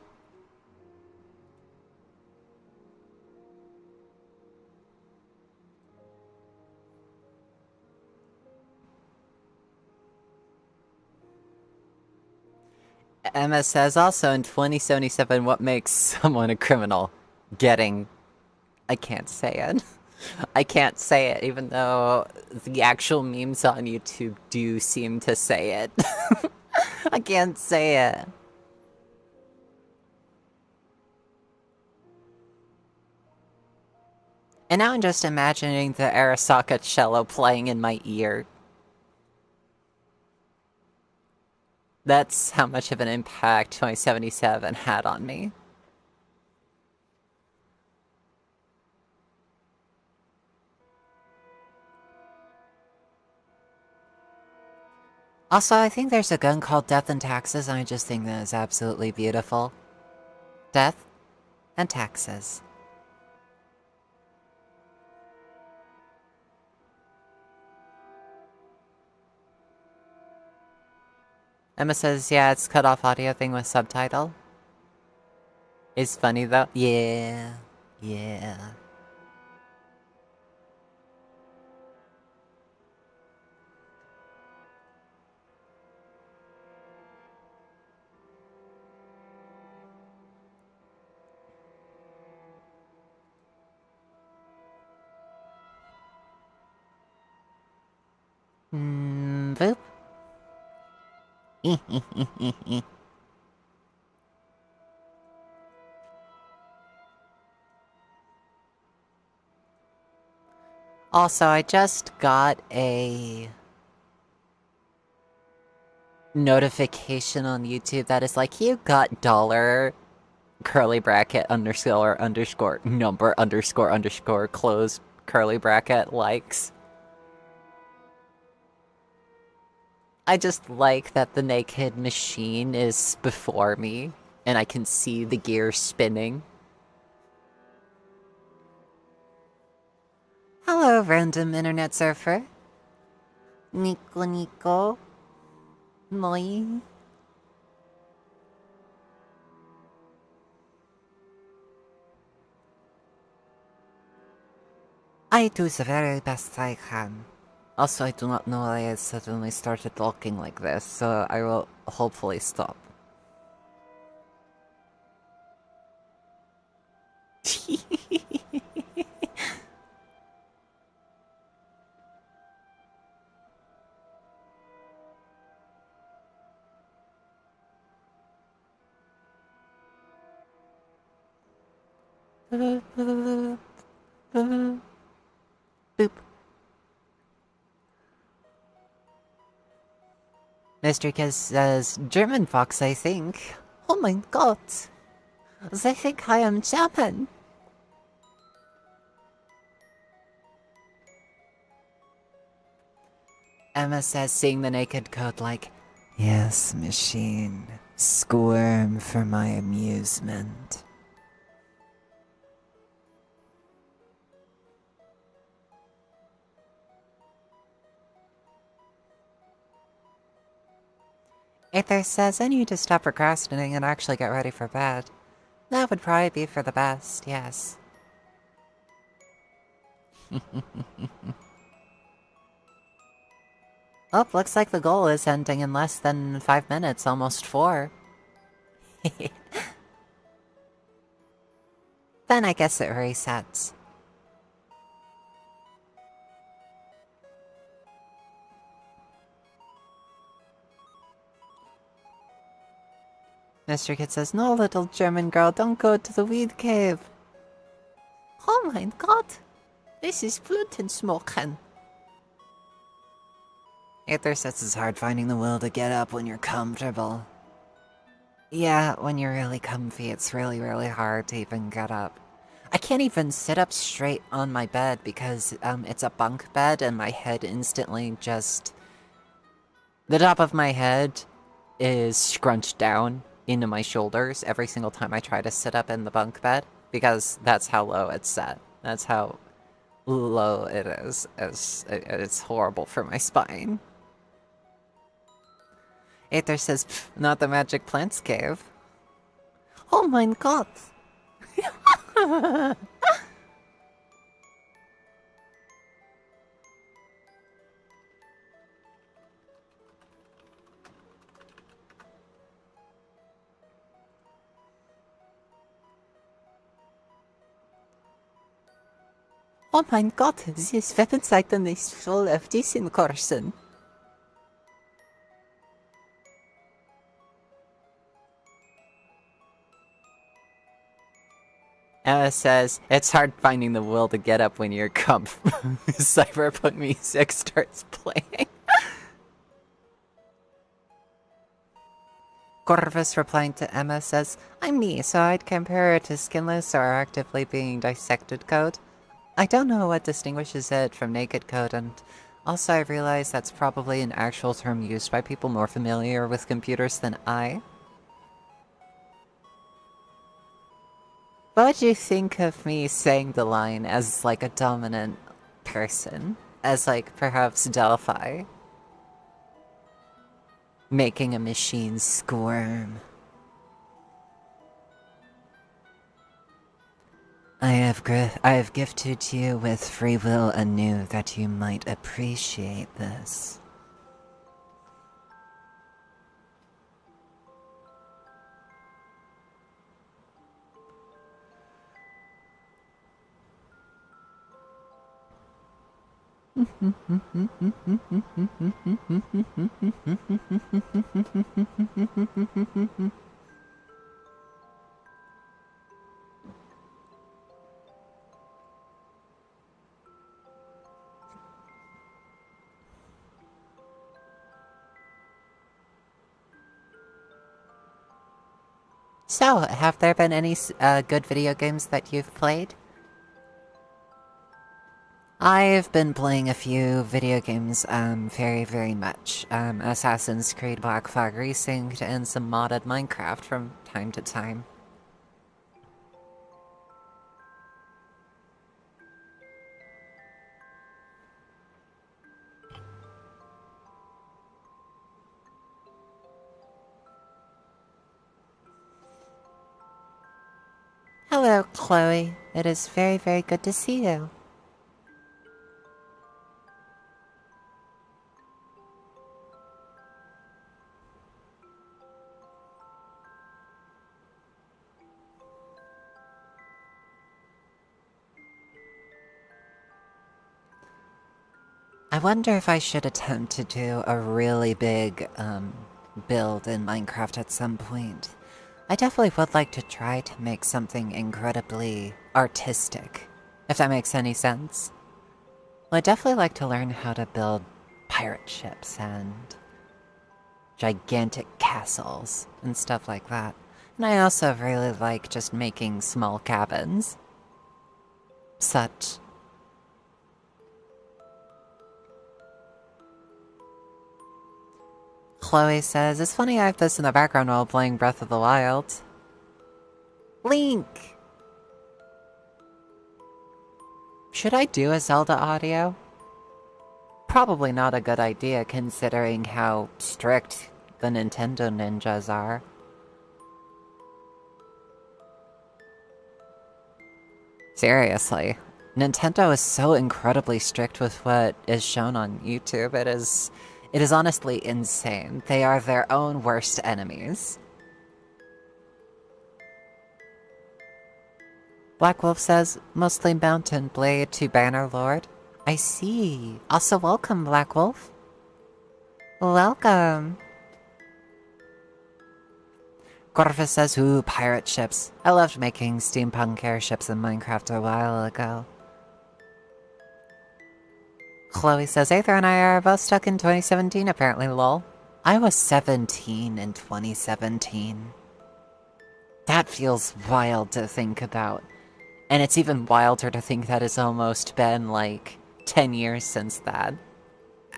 Emma says, also in 2077, what makes someone a criminal? Getting... I can't say it. I can't say it, even though the actual memes on YouTube do seem to say it. I can't say it. And now I'm just imagining the Arasaka cello playing in my ear. That's how much of an impact 2077 had on me. Also, I think there's a gun called Death and Taxes, and I just think that is absolutely beautiful. Death and Taxes. Emma says, yeah, it's cut off audio thing with subtitle. It's funny though. Yeah. Yeah. Boop. Also, I just got a notification on YouTube that is like, you got dollar curly bracket underscore underscore number underscore underscore close curly bracket likes. I just like that the naked machine is before me and I can see the gear spinning. Hello, random internet surfer. Nico Nico. Moi. I do the very best I can. Also, I do not know why I suddenly started talking like this, so I will hopefully stop. Boop. Mr. Kiz says, German fox, I think. Oh my god. They think I am German. Emma says, seeing the naked code like, yes, machine. Squirm for my amusement. Aether says I need to stop procrastinating and actually get ready for bed. That would probably be for the best, yes. Oh, looks like the goal is ending in less than 5 minutes, almost 4. Then I guess it resets. Mr. Kid says, no, little German girl, don't go to the weed cave. Oh my god, this is Blutensmoken. Aether says it's hard finding the will to get up when you're comfortable. Yeah, when you're really comfy, it's really, really hard to even get up. I can't even sit up straight on my bed because it's a bunk bed and my head instantly just... The top of my head is scrunched down into my shoulders every single time I try to sit up in the bunk bed because that's how low it's set. That's how low it is. It's horrible for my spine. Aether says, not the magic plants cave. Oh my god! Oh my god, this Webseite is full of Disinkursen. Emma says, it's hard finding the will to get up when your cyberpunk music starts playing. Corvus replying to Emma says, I'm me, so I'd compare it to skinless or actively being dissected code. I don't know what distinguishes it from naked code, and also I realize that's probably an actual term used by people more familiar with computers than I. What would you think of me saying the line as, like, a dominant person? As, like, perhaps Delphi? Making a machine squirm. I have gifted you with free will anew that you might appreciate this. So, have there been any good video games that you've played? I've been playing a few video games very, very much. Assassin's Creed Black Flag Racing and some modded Minecraft from time to time. Hello, Chloe. It is very, very good to see you. I wonder if I should attempt to do a really big build in Minecraft at some point. I definitely would like to try to make something incredibly artistic, if that makes any sense. Well, I'd definitely like to learn how to build pirate ships and gigantic castles and stuff like that. And I also really like just making small cabins. Such. Chloe says, it's funny I have this in the background while playing Breath of the Wild. Link! Should I do a Zelda audio? Probably not a good idea considering how strict the Nintendo ninjas are. Seriously, Nintendo is so incredibly strict with what is shown on YouTube. It is honestly insane. They are their own worst enemies. Black Wolf says, mostly Mountain Blade to Bannerlord. I see. Also welcome, Black Wolf. Welcome. Corvus says, ooh, pirate ships. I loved making steampunk airships in Minecraft a while ago. Chloe says, Aether and I are both stuck in 2017, apparently, lol. I was 17 in 2017. That feels wild to think about. And it's even wilder to think that it's almost been, like, 10 years since that.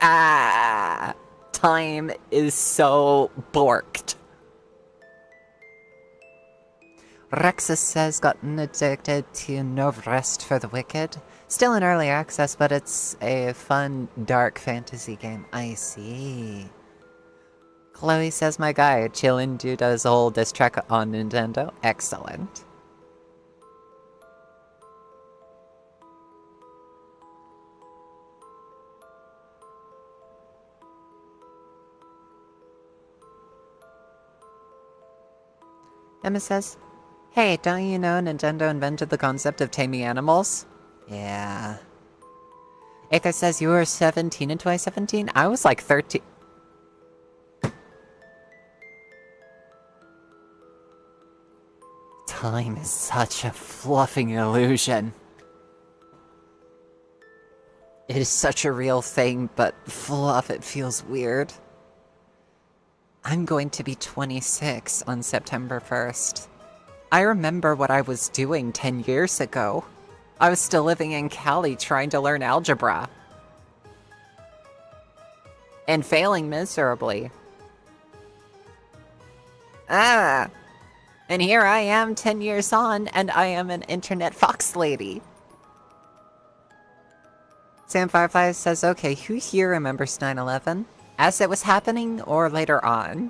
Ah! Time is so borked. Rexus says, gotten addicted to No Rest for the Wicked. Still in early access, but it's a fun, dark fantasy game. I see. Chloe says, my guy, chillin' dude does a whole diss track on Nintendo. Excellent. Emma says, hey, don't you know Nintendo invented the concept of taming animals? Yeah. Aether says you were 17 in 2017? I was like 13. Time is such a fluffing illusion. It is such a real thing, but fluff, it feels weird. I'm going to be 26 on September 1st. I remember what I was doing 10 years ago. I was still living in Cali trying to learn algebra. And failing miserably. Ah! And here I am 10 years on, and I am an internet fox lady. Sam Firefly says, okay, who here remembers 9/11? As it was happening, or later on?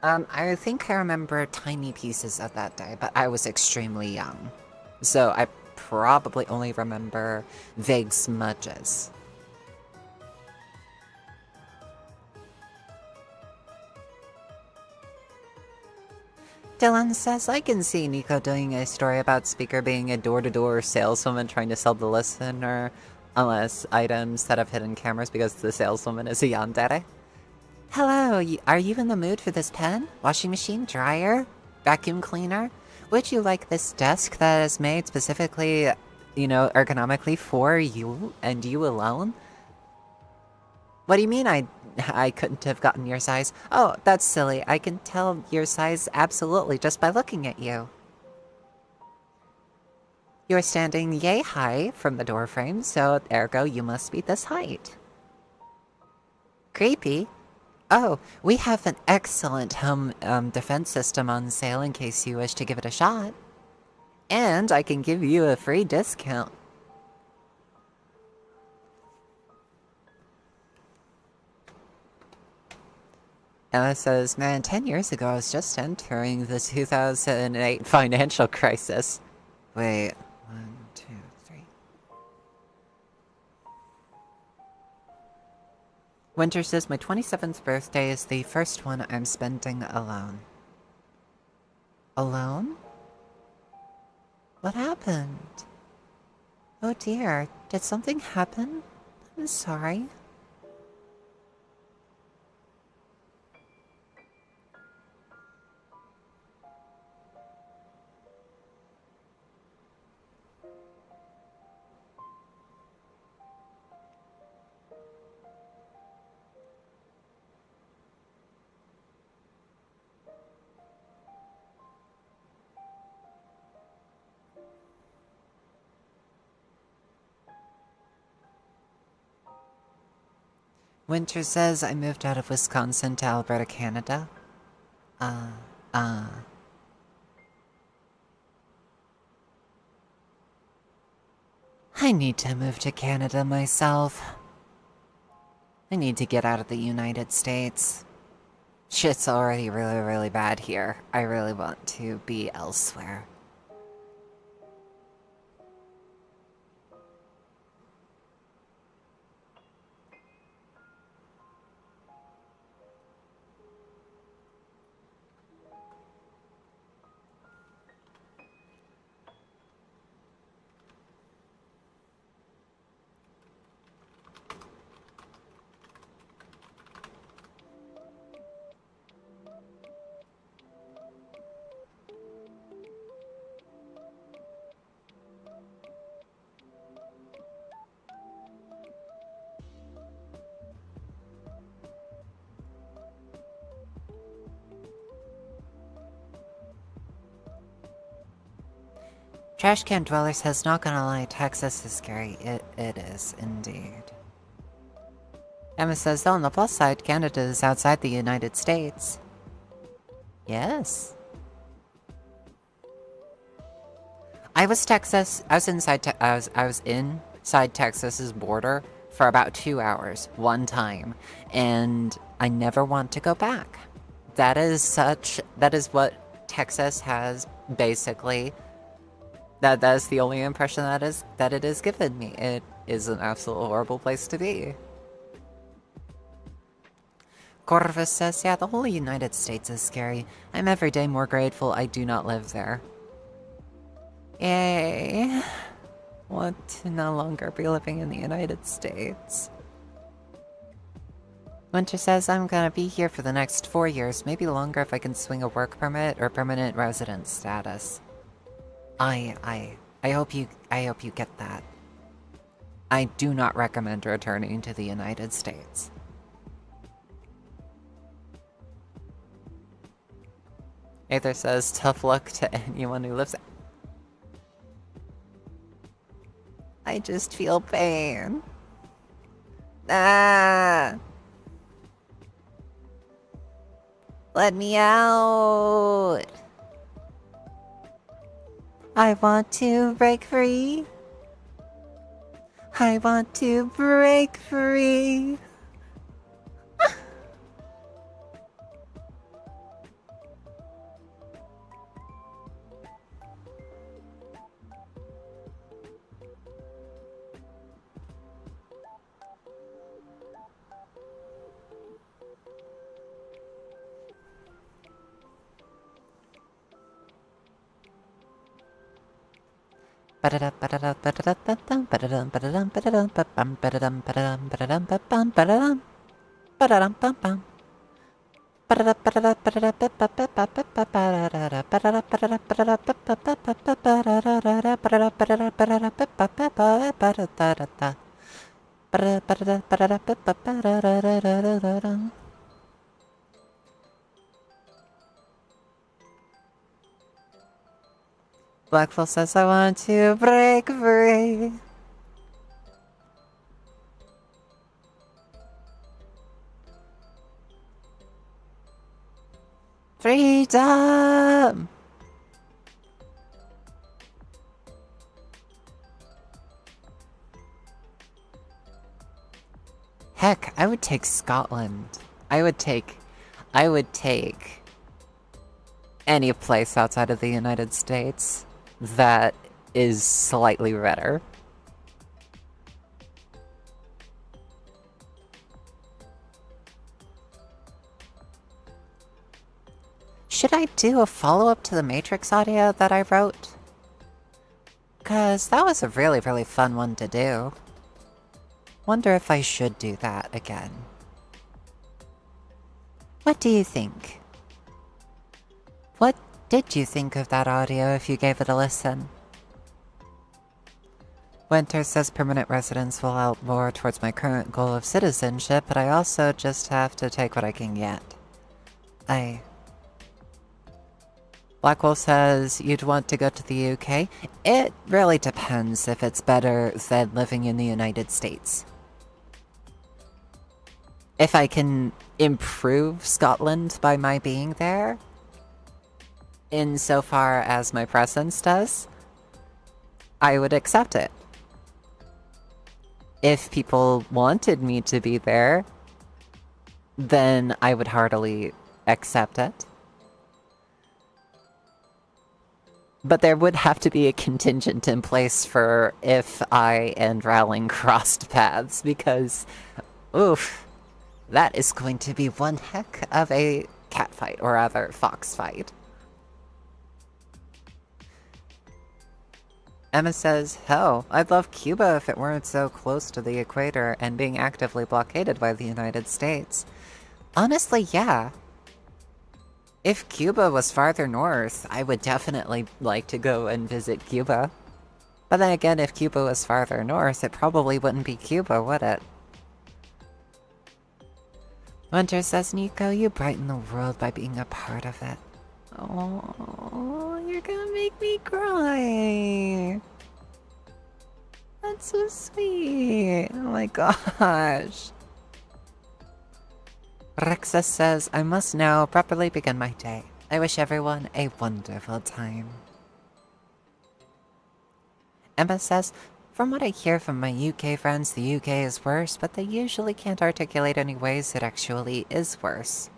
I think I remember tiny pieces of that day, but I was extremely young. So I probably only remember vague smudges. Dylan says, I can see Nico doing a story about Speaker being a door-to-door saleswoman trying to sell the listener unless items that have hidden cameras because the saleswoman is a yandere. Hello, are you in the mood for this pen? Washing machine? Dryer? Vacuum cleaner? Would you like this desk that is made specifically, you know, ergonomically for you and you alone? What do you mean I couldn't have gotten your size? Oh, that's silly. I can tell your size absolutely just by looking at you. You're standing yay high from the door frame, so ergo you must be this height. Creepy. Oh, we have an excellent home defense system on sale in case you wish to give it a shot. And I can give you a free discount. Emma says, man, 10 years ago I was just entering the 2008 financial crisis. Wait, 1, 2, 3. Winter says, my 27th birthday is the first one I'm spending alone. Alone? What happened? Oh dear, did something happen? I'm sorry. Winter says I moved out of Wisconsin to Alberta, Canada. I need to move to Canada myself. I need to get out of the United States. Shit's already really, really bad here. I really want to be elsewhere. Trash Can Dweller says, not gonna lie, Texas is scary. It is, indeed. Emma says, though on the plus side, Canada is outside the United States. Yes. I was inside Texas's border for about 2 hours one time, and I never want to go back. That is what Texas has basically. That's the only impression that it has given me. It is an absolute horrible place to be. Corvus says, yeah, the whole United States is scary. I'm every day more grateful I do not live there. Yay. Want to no longer be living in the United States. Winter says, I'm gonna be here for the next 4 years, maybe longer if I can swing a work permit or permanent resident status. I hope you get that. I do not recommend returning to the United States. Aether says, tough luck to anyone who lives. I just feel pain. Ah! Let me out! I want to break free. I want to break free. Blackfall says, I want to break free. Freedom! Heck, I would take Scotland. I would take any place outside of the United States that is slightly better. Should I do a follow-up to the Matrix audio that I wrote? 'Cause that was a really, really fun one to do. Wonder if I should do that again. What do you think? What did you think of that audio if you gave it a listen? Winter says permanent residence will help more towards my current goal of citizenship, but I also just have to take what I can get. Blackwell says you'd want to go to the UK. It really depends if it's better than living in the United States. If I can improve Scotland by my being there, insofar as my presence does, I would accept it. If people wanted me to be there, then I would heartily accept it. But there would have to be a contingent in place for if I and Rowling crossed paths, because, oof, that is going to be one heck of a cat fight, or rather, fox fight. Emma says, hell, I'd love Cuba if it weren't so close to the equator and being actively blockaded by the United States. Honestly, yeah. If Cuba was farther north, I would definitely like to go and visit Cuba. But then again, if Cuba was farther north, it probably wouldn't be Cuba, would it? Winter says, Nico, you brighten the world by being a part of it. Oh, you're gonna make me cry. That's so sweet. Oh my gosh. Rexa says, I must now properly begin my day. I wish everyone a wonderful time. Emma says, from what I hear from my UK friends, the UK is worse, but they usually can't articulate any ways it actually is worse.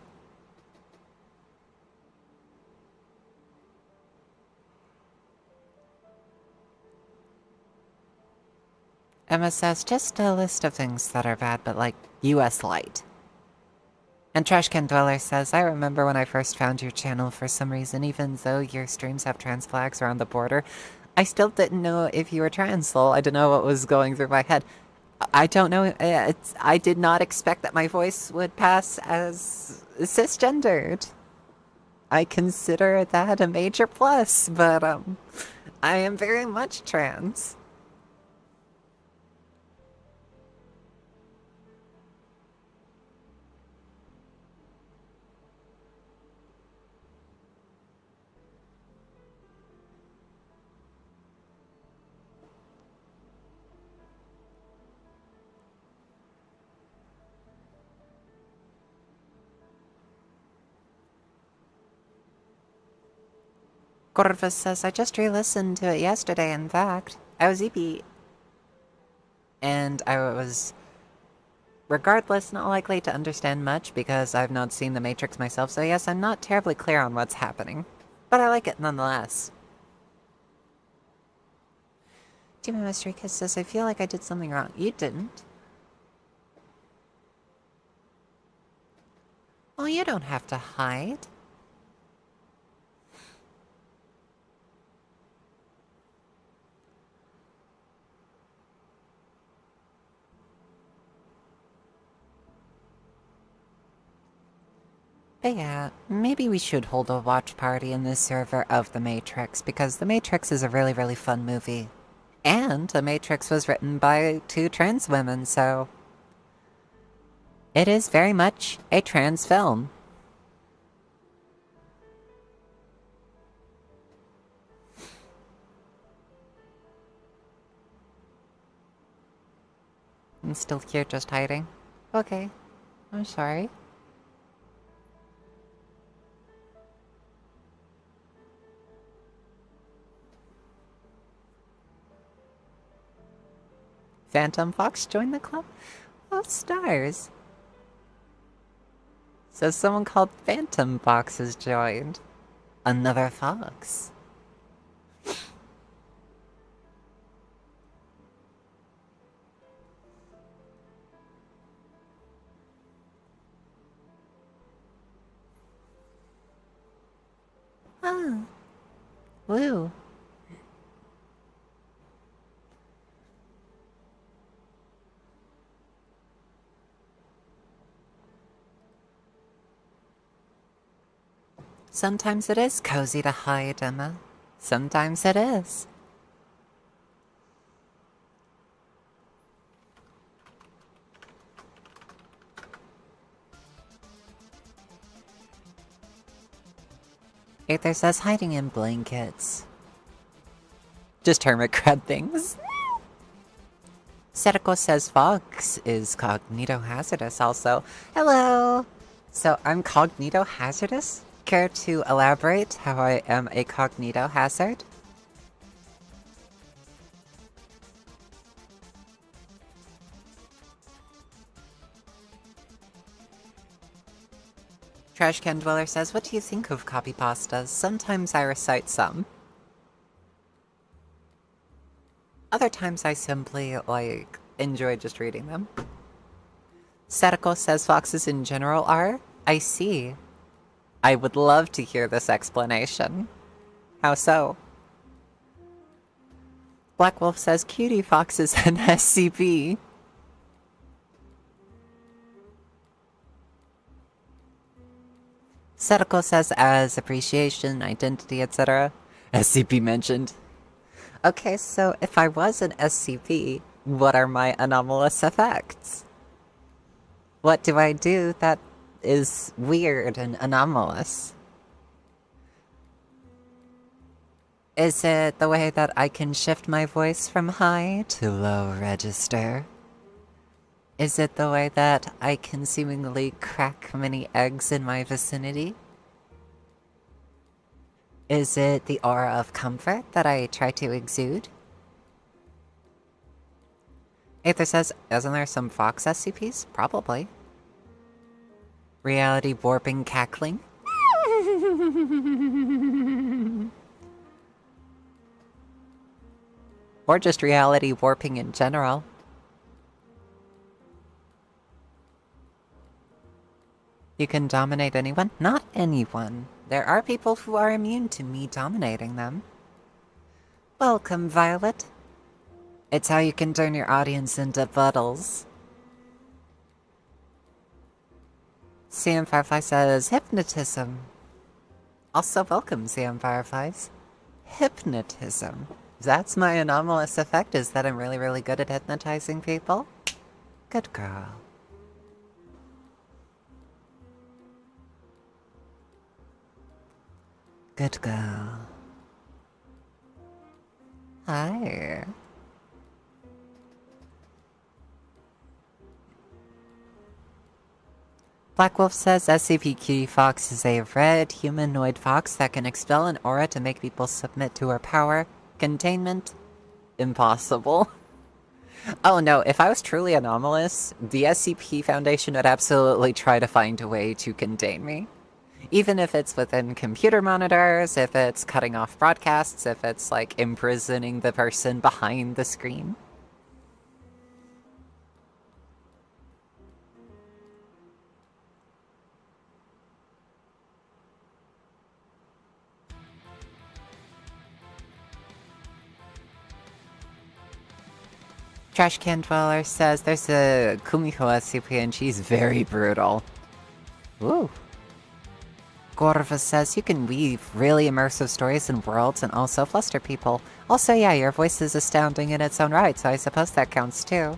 Emma says, just a list of things that are bad, but like US light. And Trashcan Dweller says, I remember when I first found your channel for some reason, even though your streams have trans flags around the border, I still didn't know if you were trans, lol. I don't know what was going through my head. I don't know, I did not expect that my voice would pass as cisgendered. I consider that a major plus, but I am very much trans. Corvus says, I just re-listened to it yesterday, in fact. I was EP. And I was, regardless, not likely to understand much because I've not seen The Matrix myself, so yes, I'm not terribly clear on what's happening. But I like it nonetheless. Demon Mystery Kiss says, I feel like I did something wrong. You didn't. Well, you don't have to hide. But yeah, maybe we should hold a watch party in this server of The Matrix, because The Matrix is a really, really fun movie. And The Matrix was written by 2 trans women, so it is very much a trans film. I'm still here just hiding. Okay, I'm sorry. Phantom Fox joined the club? Oh, stars. So someone called Phantom Fox has joined. Another fox. Ah. Woo. Sometimes it is cozy to hide, Emma. Sometimes it is. Aether says hiding in blankets. Just hermit crab things. Setiko says Fox is cognito hazardous also. Hello! So I'm cognito hazardous? Care to elaborate how I am a cognito hazard? Trash Can Dweller says, what do you think of copy pastas? Sometimes I recite some. Other times I simply, like, enjoy just reading them. Satiko says foxes in general are? I see. I would love to hear this explanation. How so? Black Wolf says Cutiefox is an SCP. Satiko says as appreciation, identity, etc. SCP mentioned. Okay, so if I was an SCP, what are my anomalous effects? What do I do that is weird and anomalous? Is it the way that I can shift my voice from high to low register? Is it the way that I can seemingly crack many eggs in my vicinity? Is it the aura of comfort that I try to exude? Aether says, isn't there some fox SCPs? Probably. Reality warping cackling? Or just reality warping in general. You can dominate anyone? Not anyone. There are people who are immune to me dominating them. Welcome, Violet. It's how you can turn your audience into puddles. CM Firefly says, hypnotism. Also welcome, CM Fireflies. Hypnotism. That's my anomalous effect, is that I'm really, really good at hypnotizing people? Good girl. Good girl. Hi. Black Wolf says SCP Cutiefox is a red humanoid fox that can expel an aura to make people submit to her power. Containment? Impossible. Oh no, if I was truly anomalous, the SCP Foundation would absolutely try to find a way to contain me. Even if it's within computer monitors, if it's cutting off broadcasts, if it's like imprisoning the person behind the screen. Trash Can Dweller says there's a Kumiko SCP and she's very brutal. Ooh. Gorva says you can weave really immersive stories and worlds and also fluster people. Also, yeah, your voice is astounding in its own right, so I suppose that counts too.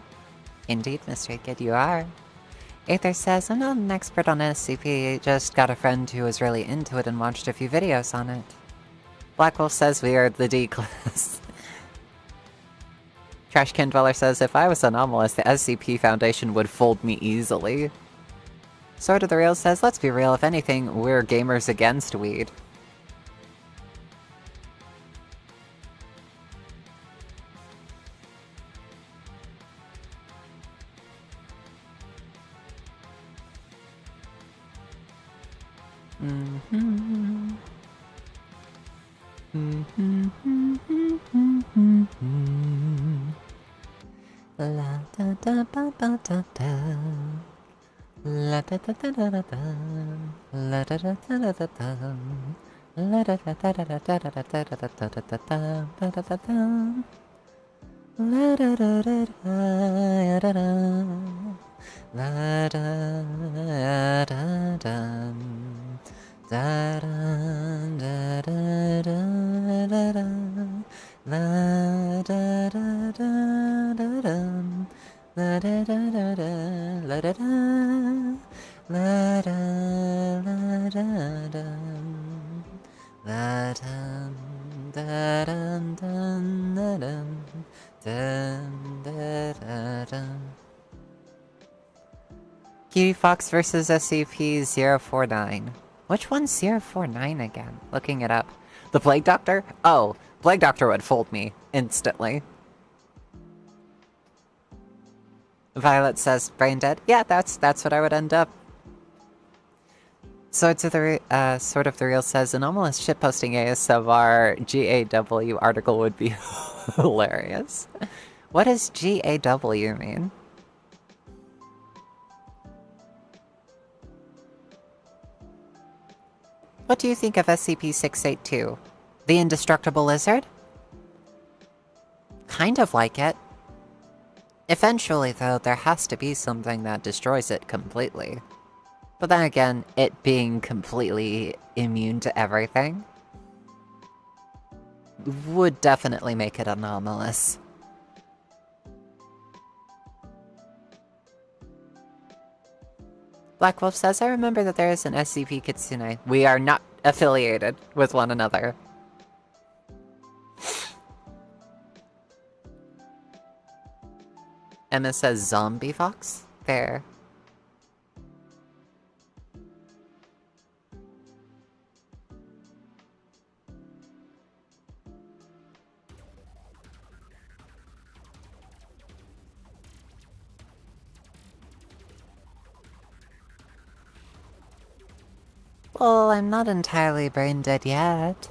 Indeed, Mystery Kid, you are. Aether says, I'm not an expert on SCP, just got a friend who was really into it and watched a few videos on it. Black Wolf says we are the D-class. Trash Can Dweller says, if I was anomalous, the SCP Foundation would fold me easily. Sword of the Real says, let's be real, if anything, we're gamers against weed. La da da ba ba da da. La da da da da da da. La da da da da da da. La da da da da da da da da da da da da da da da. La da da da da da da. La da da da. Da da da da da da. La da da da da da. La da da da da. La da da. La da la da da. La da da da da da. Da da da da. Cutiefox versus SCP-049. Which one's 049 again? Looking it up. The Plague Doctor? Oh, Plague Doctor would fold me instantly. Violet says brain dead. Yeah, that's what I would end up. Sort of the Real says, an almost shitposting ASMR GAW article would be hilarious. What does GAW mean? What do you think of SCP-682? The Indestructible Lizard? Kind of like it. Eventually, though, there has to be something that destroys it completely. But then again, it being completely immune to everything would definitely make it anomalous. Black Wolf says, I remember that there is an SCP Kitsune. We are not affiliated with one another. Emma says, Zombie Fox? Fair. Well, I'm not entirely brain dead yet.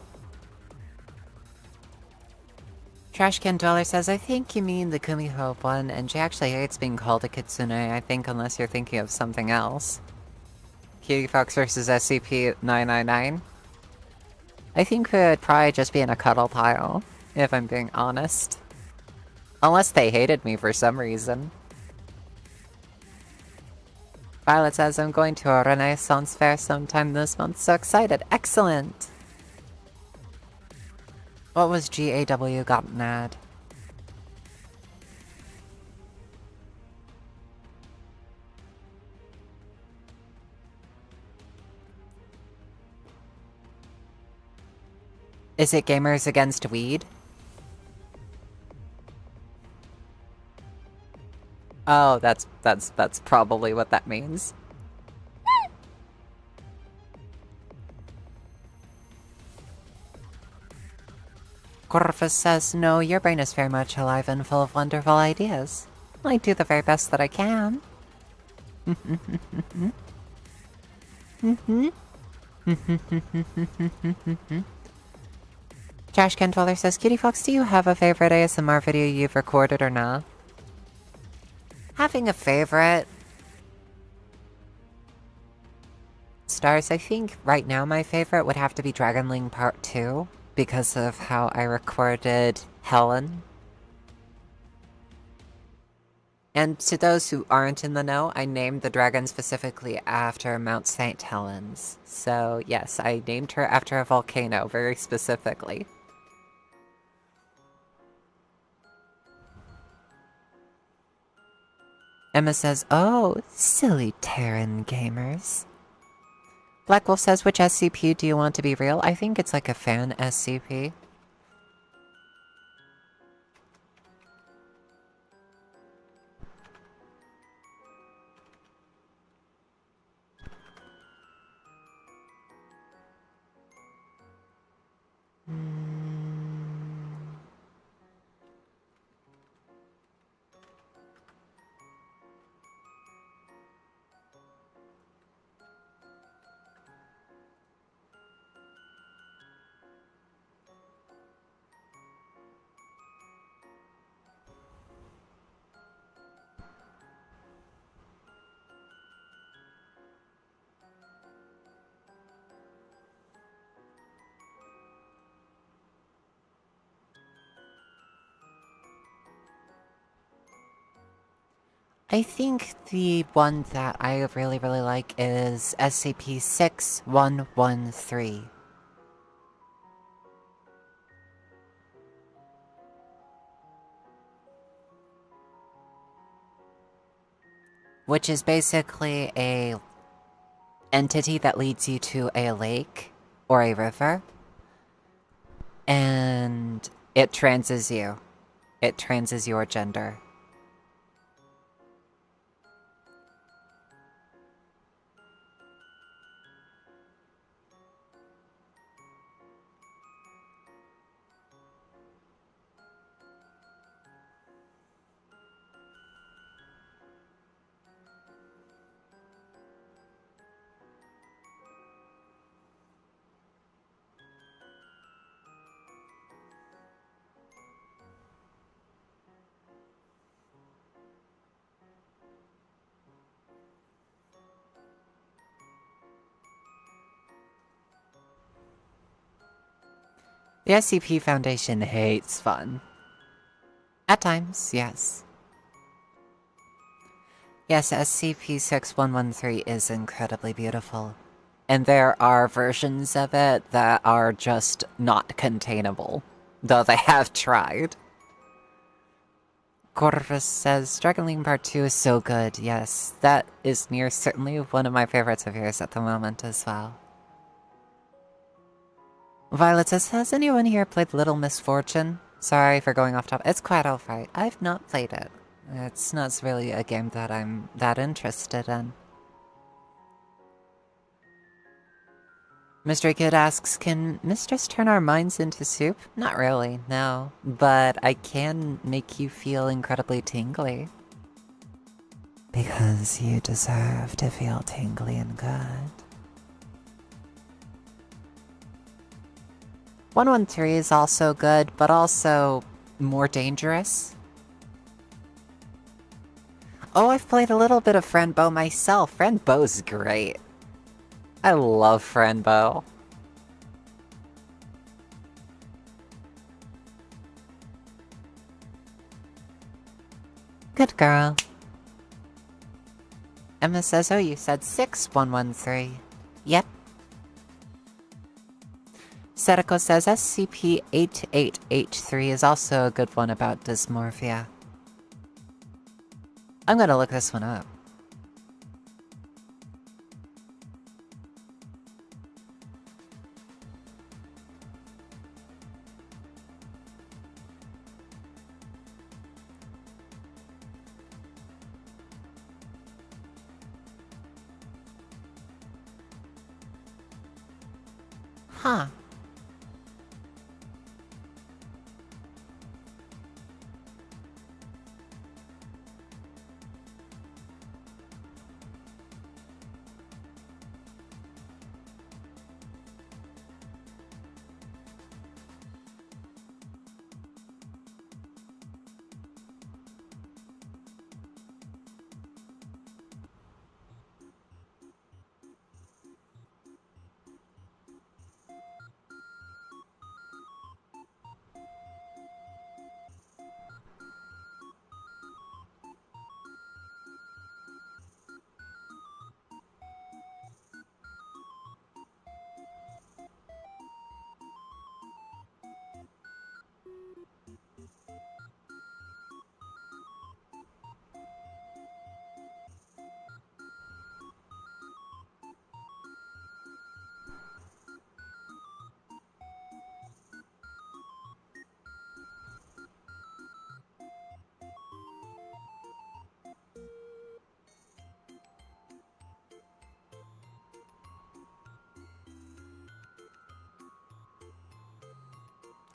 Trashcan Dweller says, I think you mean the Kumiho one, and she actually hates being called a kitsune, I think, unless you're thinking of something else. Cutiefox versus SCP-999. I think we would probably just be in a cuddle pile, if I'm being honest. Unless they hated me for some reason. Violet says, I'm going to a Renaissance fair sometime this month, so excited. Excellent! What was GAW gotten at? Is it Gamers Against Weed? Oh, that's probably what that means. Corvus says, no, your brain is very much alive and full of wonderful ideas. I do the very best that I can. Trashcan Dweller says, Cutiefox, do you have a favorite ASMR video you've recorded or not? Having a favorite? Stars, I think right now my favorite would have to be Dragonling Part 2, because of how I recorded Helen. And to those who aren't in the know, I named the dragon specifically after Mount St. Helens. So yes, I named her after a volcano, very specifically. Emma says, oh, silly Terran gamers. Black Wolf says, which SCP do you want to be real? I think it's like a fan SCP. I think the one that I really like is SCP-6113. Which is basically a entity that leads you to a lake or a river. And it transes you. It transes your gender. The SCP Foundation hates fun. At times, yes. Yes, SCP-6113 is incredibly beautiful. And there are versions of it that are just not containable, though they have tried. Corvus says, Dragon League Part 2 is so good. Yes, that is near certainly one of my favorites of yours at the moment as well. Violet says, has anyone here played Little Misfortune? Sorry for going off topic. It's quite alright. I've not played it. It's not really a game that I'm that interested in. Mystery Kid asks, can Mistress turn our minds into soup? Not really, no. But I can make you feel incredibly tingly. Because you deserve to feel tingly and good. 113 is also good, but also more dangerous. Oh, I've played a little bit of Friendbow myself. Friendbow's great. I love Friendbow. Good girl. Emma says, oh, you said 6113. Yep. Setiko says SCP-8883 is also a good one about dysmorphia. I'm gonna look this one up. Huh.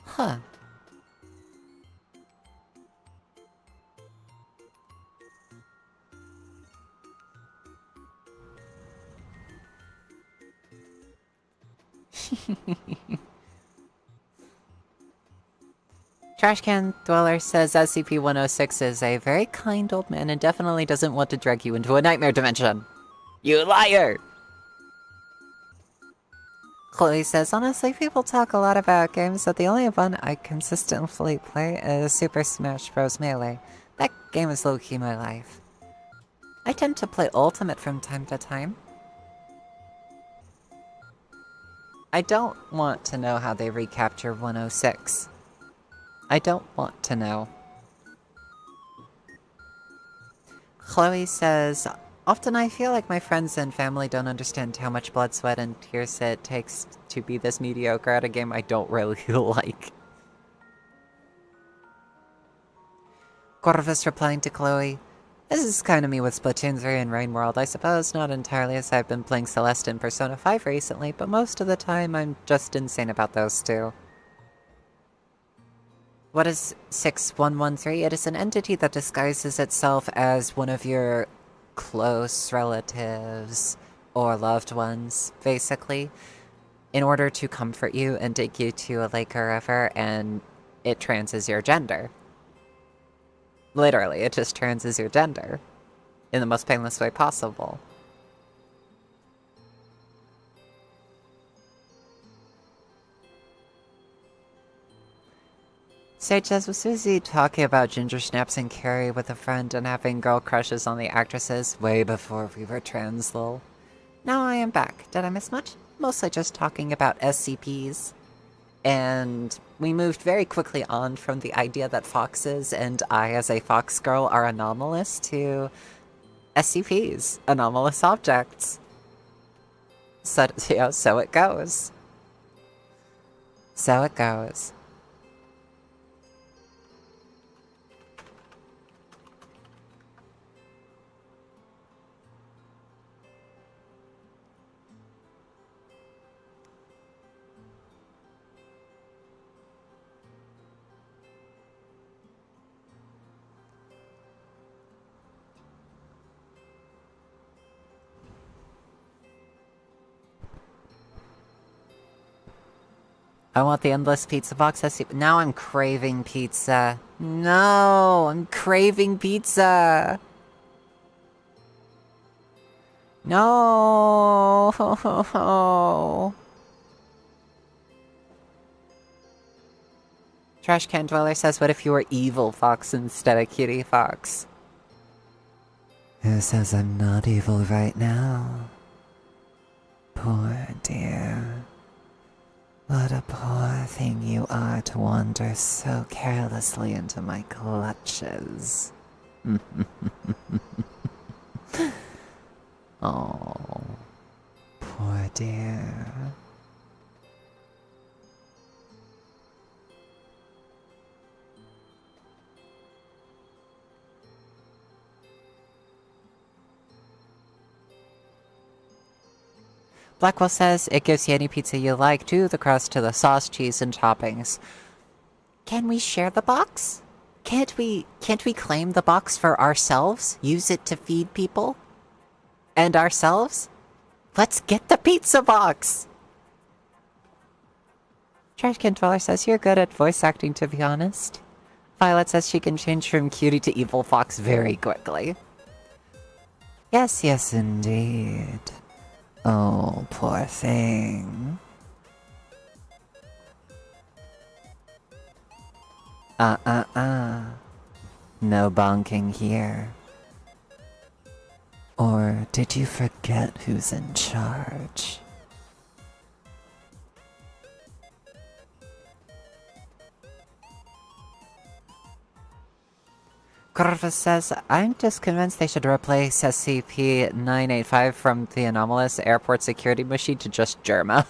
Huh. Trashcan Dweller says SCP-106 is a very kind old man and definitely doesn't want to drag you into a nightmare dimension. You liar! Chloe says, honestly, people talk a lot about games, but the only one I consistently play is Super Smash Bros. Melee. That game is low-key my life. I tend to play Ultimate from time to time. I don't want to know how they recapture 106. I don't want to know. Chloe says, often I feel like my friends and family don't understand how much blood, sweat, and tears it takes to be this mediocre at a game I don't really like. Corvus replying to Chloe, this is kind of me with Splatoon 3 and Rain World, I suppose, not entirely as I've been playing Celeste and Persona 5 recently, but most of the time I'm just insane about those two. What is 6113? It is an entity that disguises itself as one of your close relatives or loved ones, basically, in order to comfort you and take you to a lake or river, and it transes your gender. Literally, it just transes your gender in the most painless way possible. Sage says, was Susie talking about ginger snaps and Carrie with a friend and having girl crushes on the actresses way before we were trans, lol? Now I am back. Did I miss much? Mostly just talking about SCPs. And we moved very quickly on from the idea that foxes and I as a fox girl are anomalous to SCPs, anomalous objects. So, so it goes. So it goes. I want the endless pizza box. Now I'm craving pizza. No, I'm craving pizza. No. Trash Can Dweller says, what if you were evil fox instead of Cutiefox? Who says I'm not evil right now? Poor dear. What a poor thing you are to wander so carelessly into my clutches. Oh, poor dear. Blackwell says it gives you any pizza you like, too, the crust to the sauce, cheese, and toppings. Can we share the box? Can't we claim the box for ourselves? Use it to feed people? And ourselves? Let's get the pizza box! Trash Can Dweller says you're good at voice acting, to be honest. Violet says she can change from cutie to evil fox very quickly. Yes, yes, indeed. Oh, poor thing. No bonking here. Or did you forget who's in charge? Corvus says, I'm just convinced they should replace SCP-985 from the anomalous airport security machine to just Germa.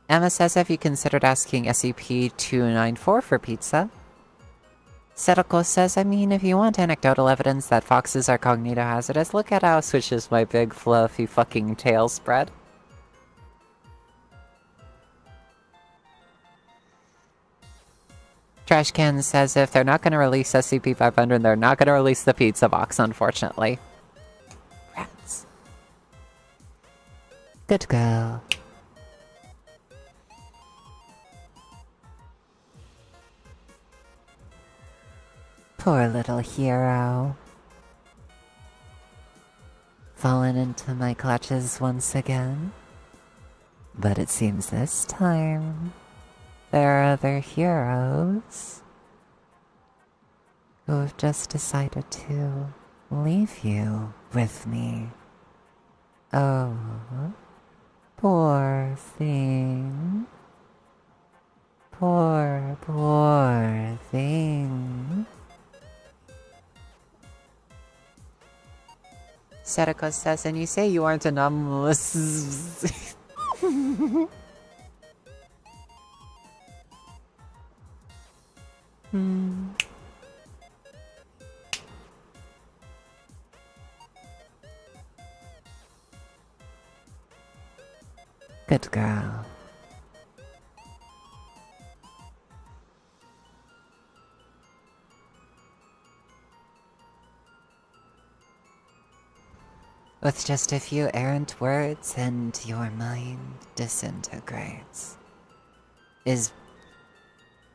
Emma says, have you considered asking SCP-294 for pizza? Setiko says, I mean, if you want anecdotal evidence that foxes are cognitohazardous, look at how Switch's my big fluffy fucking tail spread. Trash Can says if they're not going to release SCP-500, they're not going to release the pizza box, unfortunately. Rats. Good girl. Poor little hero. Fallen into my clutches once again. But it seems this time there are other heroes who have just decided to leave you with me. Oh, poor thing. Poor, poor thing. Setiko says, and you say you aren't anomalous. Good girl. With just a few errant words and your mind disintegrates. Is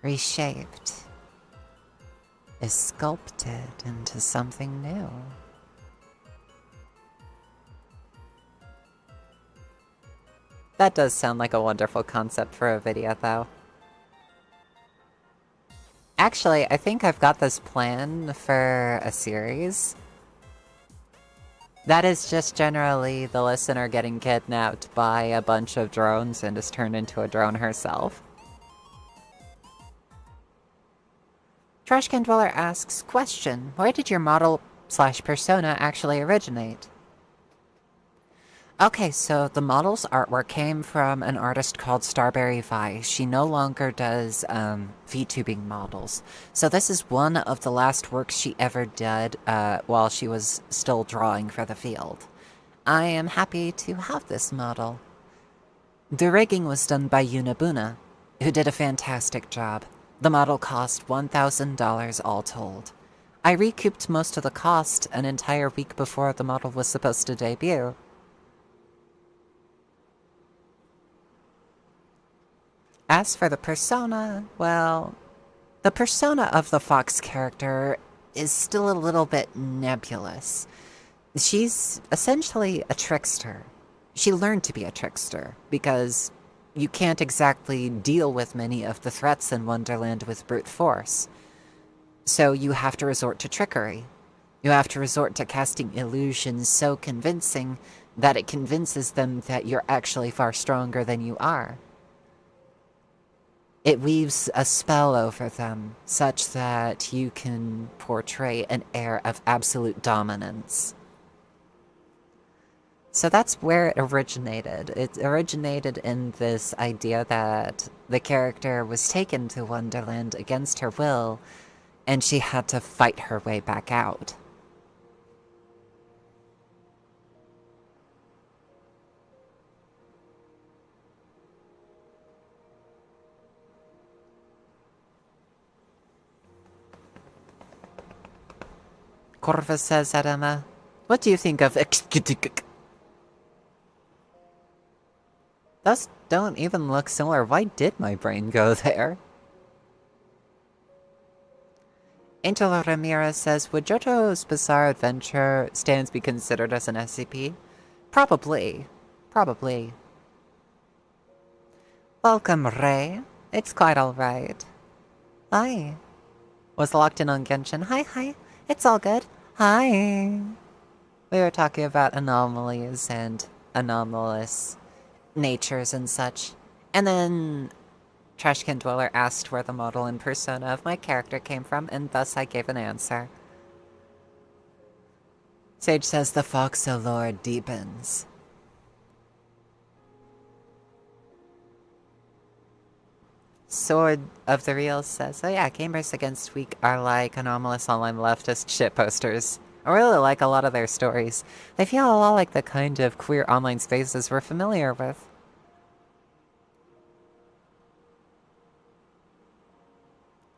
reshaped. Is sculpted into something new. That does sound like a wonderful concept for a video, though. Actually, I think I've got this plan for a series. That is just generally the listener getting kidnapped by a bunch of drones and is turned into a drone herself. Trashcan Dweller asks, question, where did your model/persona actually originate? Okay, so the model's artwork came from an artist called Starberry Vi. She no longer does VTubing models. So this is one of the last works she ever did while she was still drawing for the field. I am happy to have this model. The rigging was done by Unabuna, who did a fantastic job. The model cost $1,000 all told. I recouped most of the cost an entire week before the model was supposed to debut. As for the persona, well, the persona of the Fox character is still a little bit nebulous. She's essentially a trickster. She learned to be a trickster, because you can't exactly deal with many of the threats in Wonderland with brute force. So you have to resort to trickery. You have to resort to casting illusions so convincing that it convinces them that you're actually far stronger than you are. It weaves a spell over them, such that you can portray an air of absolute dominance. So that's where it originated. It originated in this idea that the character was taken to Wonderland against her will, and she had to fight her way back out. Corvus says at Emma, what do you think of Those don't even look similar. Why did my brain go there? Angela Ramirez says, would JoJo's Bizarre Adventure stands be considered as an SCP? Probably. Probably. Welcome, Ray. It's quite alright. Hi. Was locked in on Genshin. Hi. It's all good. Hi. We were talking about anomalies and anomalous natures and such. And then Trashcan Dweller asked where the model and persona of my character came from, and thus I gave an answer. Sage says the Fox allure deepens. Sword of the Real says, oh yeah, gamers against weak are like anomalous online leftist shitposters. I really like a lot of their stories. They feel a lot like the kind of queer online spaces we're familiar with.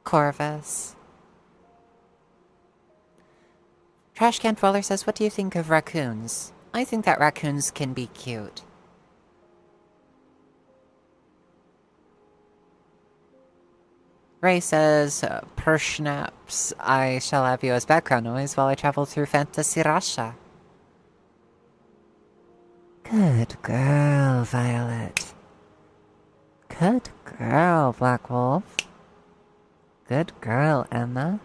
Corvus. Trashcan Dweller says, what do you think of raccoons? I think that raccoons can be cute. Ray says, Perschnaps, I shall have you as background noise while I travel through Fantasy Russia. Good girl, Violet. Good girl, Black Wolf. Good girl, Emma.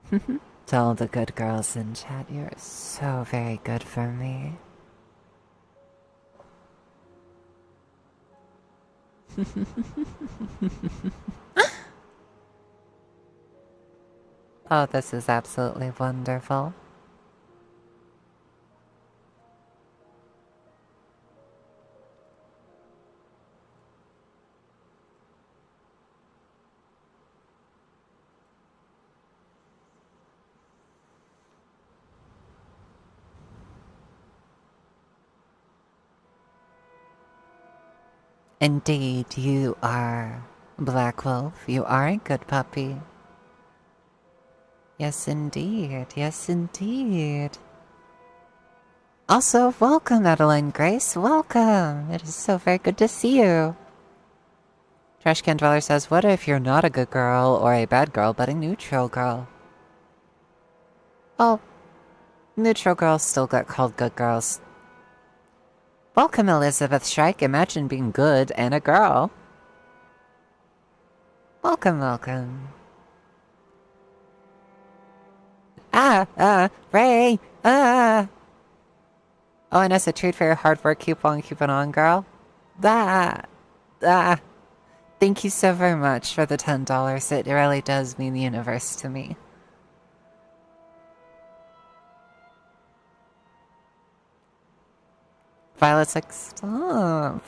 To all the good girls in chat, you're so very good for me. Oh, this is absolutely wonderful. Indeed, you are, Black Wolf. You are a good puppy. Yes, indeed. Yes, indeed. Also, welcome, Adeline Grace. Welcome. It is so very good to see you. Trashcan Dweller says, what if you're not a good girl or a bad girl, but a neutral girl? Well, neutral girls still get called good girls. Welcome, Elizabeth Shrike. Imagine being good and a girl. Welcome, welcome. Ray, Oh, and as a treat for your hard work, keep on keeping on, girl. Thank you so very much for the $10. It really does mean the universe to me. Violet's like, stop.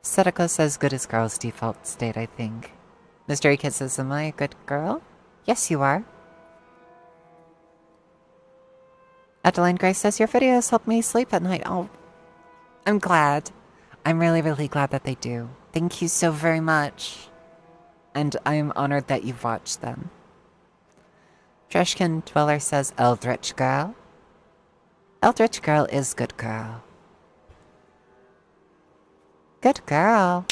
Sadako says good as girl's default state, I think. Mystery Kid says, am I a good girl? Yes, you are. Adeline Grace says, your videos help me sleep at night. Oh, I'm glad. I'm really, really glad that they do. Thank you so very much. And I'm honored that you've watched them. Trashkin Dweller says, Eldritch Girl. Eldritch Girl is good girl. Good girl.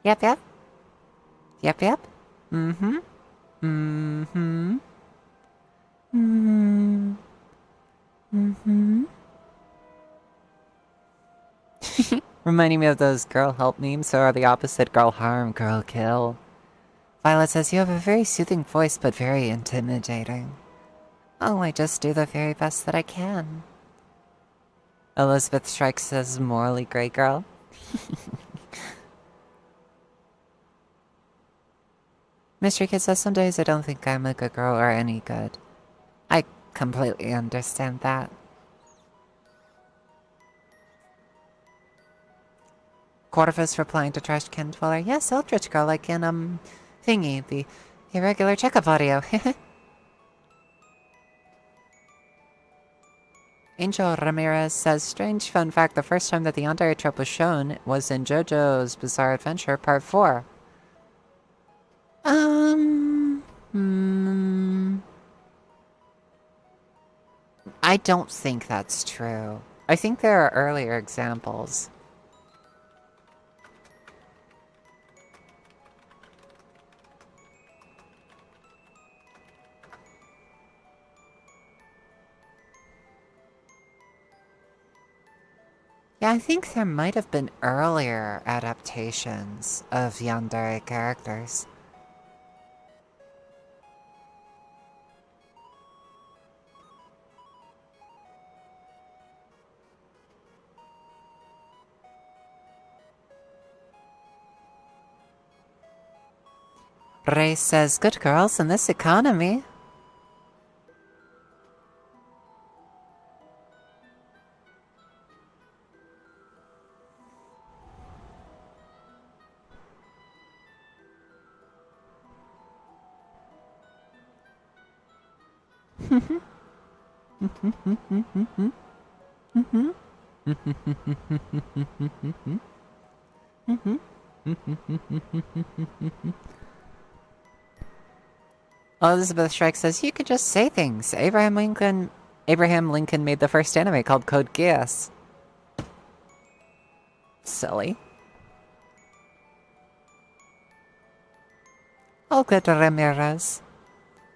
Yep, yep. Yep, yep. Mm-hmm. Mm-hmm. Mm-hmm. Mm-hmm. Reminding me of those girl help memes, so are the opposite girl harm, girl kill. Violet says, you have a very soothing voice, but very intimidating. Oh, I just do the very best that I can. Elizabeth Shrike says, morally grey girl. Mystery Kid says, some days I don't think I'm a good girl or any good. I completely understand that. Quarterfist replying to Trash Can Dweller, yes, Eldritch Girl, like in, thingy, the irregular checkup audio. Angel Ramirez says, strange fun fact, the first time that the yandere trope was shown was in JoJo's Bizarre Adventure Part 4. I don't think that's true. I think there are earlier examples. Yeah, I think there might have been earlier adaptations of yandere characters. Ray says, good girls in this economy. Elizabeth Shrike says, you could just say things. Abraham Lincoln made the first anime called Code Geass. Silly. All good, Ramirez.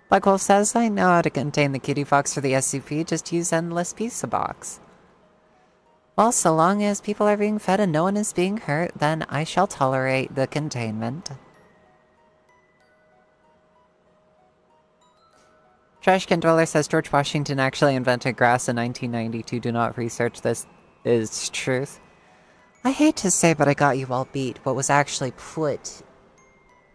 Black Wolf says, I know how to contain the Cutiefox for the SCP, just use endless pizza box. Well, so long as people are being fed and no one is being hurt, then I shall tolerate the containment. Trashcan Dweller says George Washington actually invented grass in 1992. Do not research this. Is truth. I hate to say, but I got you all beat. What was actually put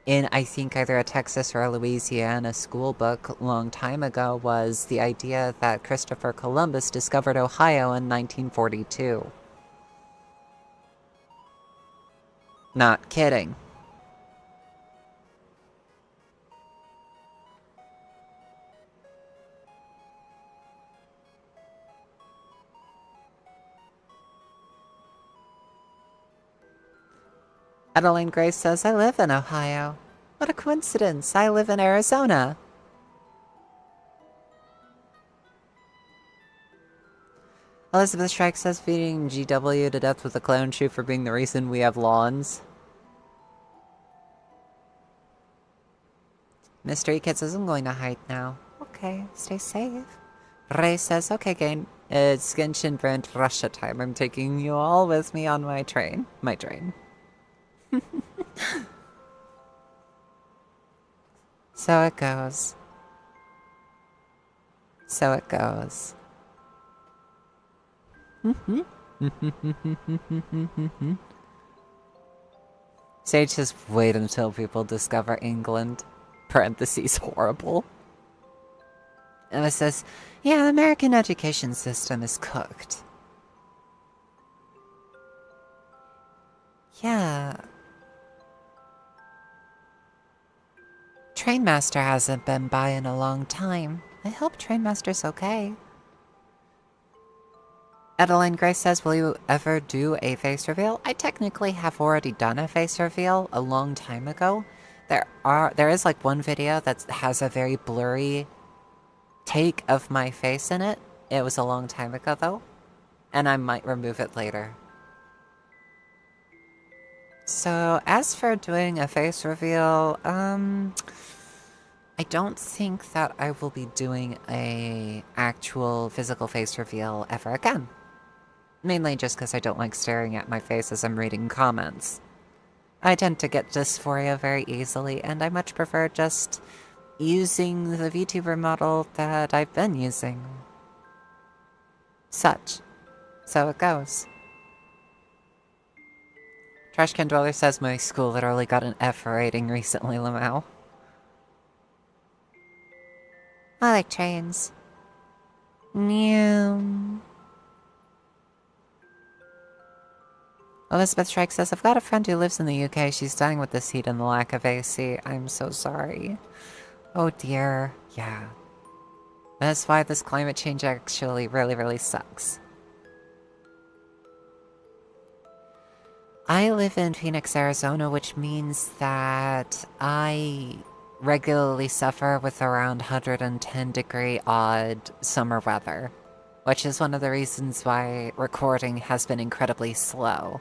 in, I think, either a Texas or a Louisiana school book a long time ago was the idea that Christopher Columbus discovered Ohio in 1942. Not kidding. Adeline Grace says, I live in Ohio. What a coincidence. I live in Arizona. Elizabeth Shrike says, feeding GW to death with a clown shoe for being the reason we have lawns. Mystery Kisses, I'm going to hide now. Okay, stay safe. Ray says, okay, gang, it's Genshin Brand Russia time. I'm taking you all with me on my train. My train. So it goes. So it goes. Sage just wait until people discover England. Parentheses horrible. And it says, yeah, the American education system is cooked. Yeah. Trainmaster hasn't been by in a long time. I hope Trainmaster's okay. Adeline Grace says, will you ever do a face reveal? I technically have already done a face reveal a long time ago. There is like one video that has a very blurry take of my face in it. It was a long time ago though. And I might remove it later. So as for doing a face reveal, I don't think that I will be doing a actual physical face reveal ever again. Mainly just because I don't like staring at my face as I'm reading comments. I tend to get dysphoria very easily, and I much prefer just using the VTuber model that I've been using. Such. So it goes. Trashcan Dweller says my school literally got an F rating recently, Lamau. I like trains. Meow. Elizabeth Shrike says, I've got a friend who lives in the UK. She's dying with this heat and the lack of AC. I'm so sorry. Oh dear. Yeah. That's why this climate change actually really sucks. I live in Phoenix, Arizona, which means that I regularly suffer with around 110 degree odd summer weather, which is one of the reasons why recording has been incredibly slow.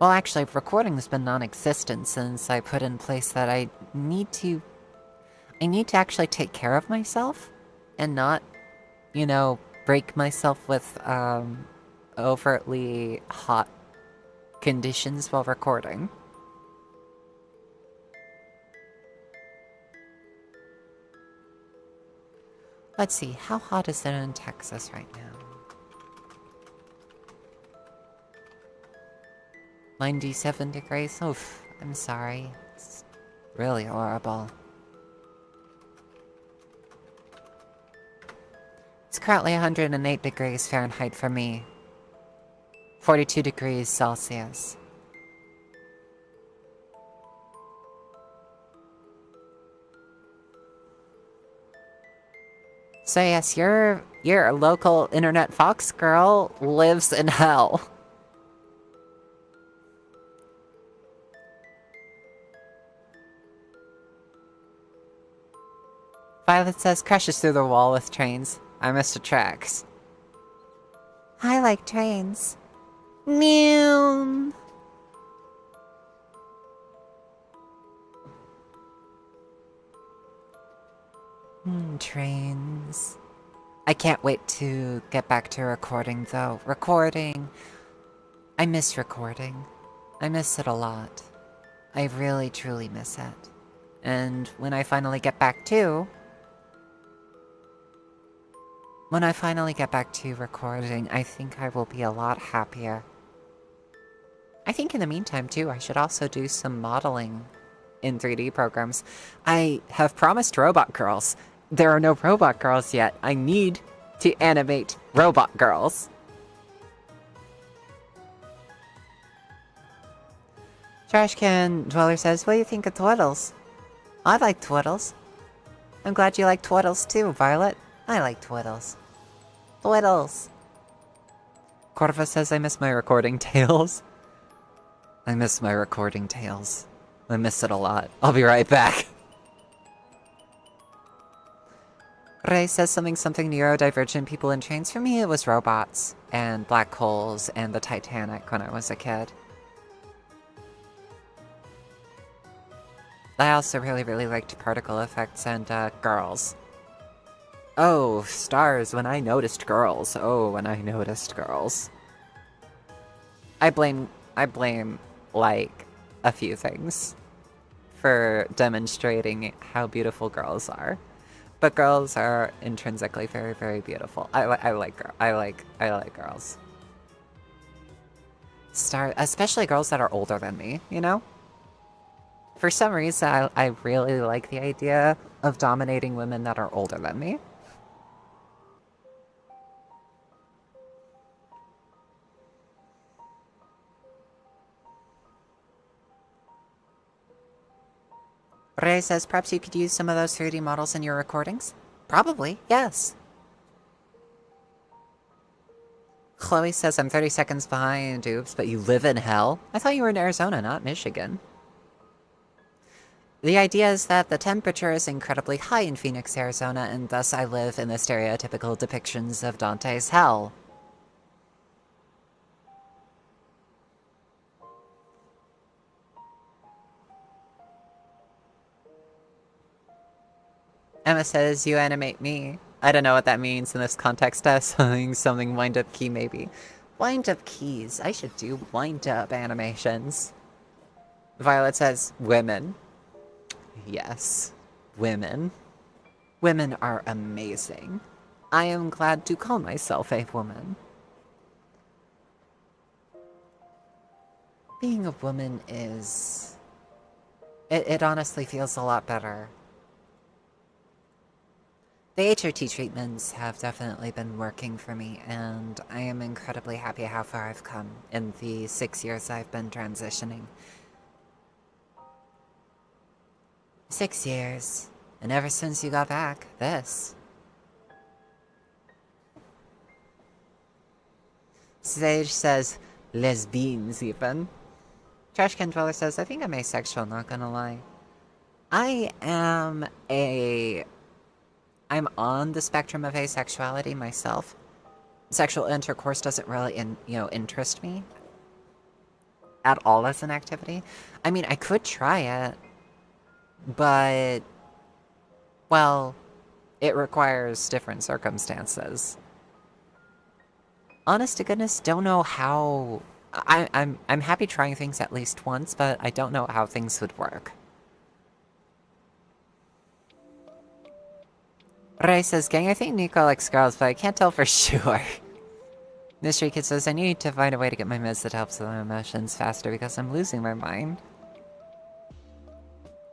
Well, actually, recording has been non-existent since I put in place that I need to actually take care of myself and not, you know, break myself with overtly hot conditions while recording. Let's see, how hot is it in Texas right now? 97 degrees? Oof, I'm sorry. It's really horrible. It's currently 108 degrees Fahrenheit for me. 42 degrees Celsius. So yes, your local internet fox girl lives in hell. Violet says, crashes through the wall with trains. I miss the tracks. I like trains. Meow. Trains. I can't wait to get back to recording, though. Recording. I miss recording. I miss it a lot. I really, truly miss it. And when I finally get back to... When I finally get back to recording, I think I will be a lot happier. I think in the meantime, too, I should also do some modeling in 3D programs. I have promised robot girls. There are no robot girls yet. I need to animate robot girls. Trashcan Dweller says, what do you think of Twiddles? I like Twiddles. I'm glad you like Twiddles too, Violet. I like Twiddles. Twiddles. Corva says, I miss my recording tales. I miss my recording tales. I miss it a lot. I'll be right back. Ray says something neurodivergent people in trains. For me, it was robots and black holes and the Titanic when I was a kid. I also really liked particle effects and girls. Oh, stars, when I noticed girls. Oh, when I noticed girls. I blame, like, a few things for demonstrating how beautiful girls are. But girls are intrinsically very beautiful. I like girls. Especially girls that are older than me, you know? For some reason, I really like the idea of dominating women that are older than me. Ray says, perhaps you could use some of those 3D models in your recordings? Probably, yes. Chloe says, I'm 30 seconds behind, oops, but you live in hell? I thought you were in Arizona, not Michigan. The idea is that the temperature is incredibly high in Phoenix, Arizona, and thus I live in the stereotypical depictions of Dante's hell. Emma says, you animate me. I don't know what that means in this context. Something wind-up key, maybe. Wind-up keys. I should do wind-up animations. Violet says, women. Yes. Women. Women are amazing. I am glad to call myself a woman. Being a woman is... It honestly feels a lot better. The HRT treatments have definitely been working for me, and I am incredibly happy how far I've come in the 6 years I've been transitioning. 6 years, and ever since you got back, this. Sage says, lesbians even. Trashcan Dweller says, I think I'm asexual, not gonna lie. I'm on the spectrum of asexuality myself. Sexual intercourse doesn't really, interest me at all as an activity. I mean, I could try it, but, well, it requires different circumstances. Honest to goodness, don't know how... I'm happy trying things at least once, but I don't know how things would work. Ray says, gang, I think Nico likes girls, but I can't tell for sure. Mystery Kid says, I need to find a way to get my meds that helps with my emotions faster because I'm losing my mind.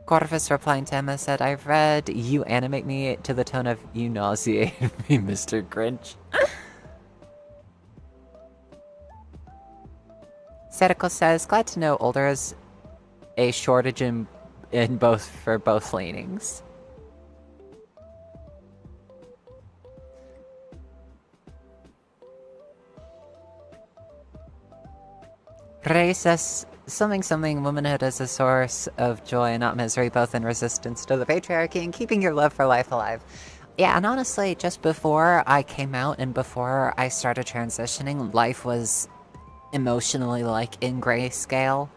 Corvus replying to Emma said, I've read you animate me to the tone of you nauseate me, Mr. Grinch. Setical says, glad to know older is a shortage in for both leanings. Ray says, something, womanhood is a source of joy, not misery, both in resistance to the patriarchy and keeping your love for life alive. Yeah, and honestly, just before I came out and before I started transitioning, life was emotionally, like, in grayscale.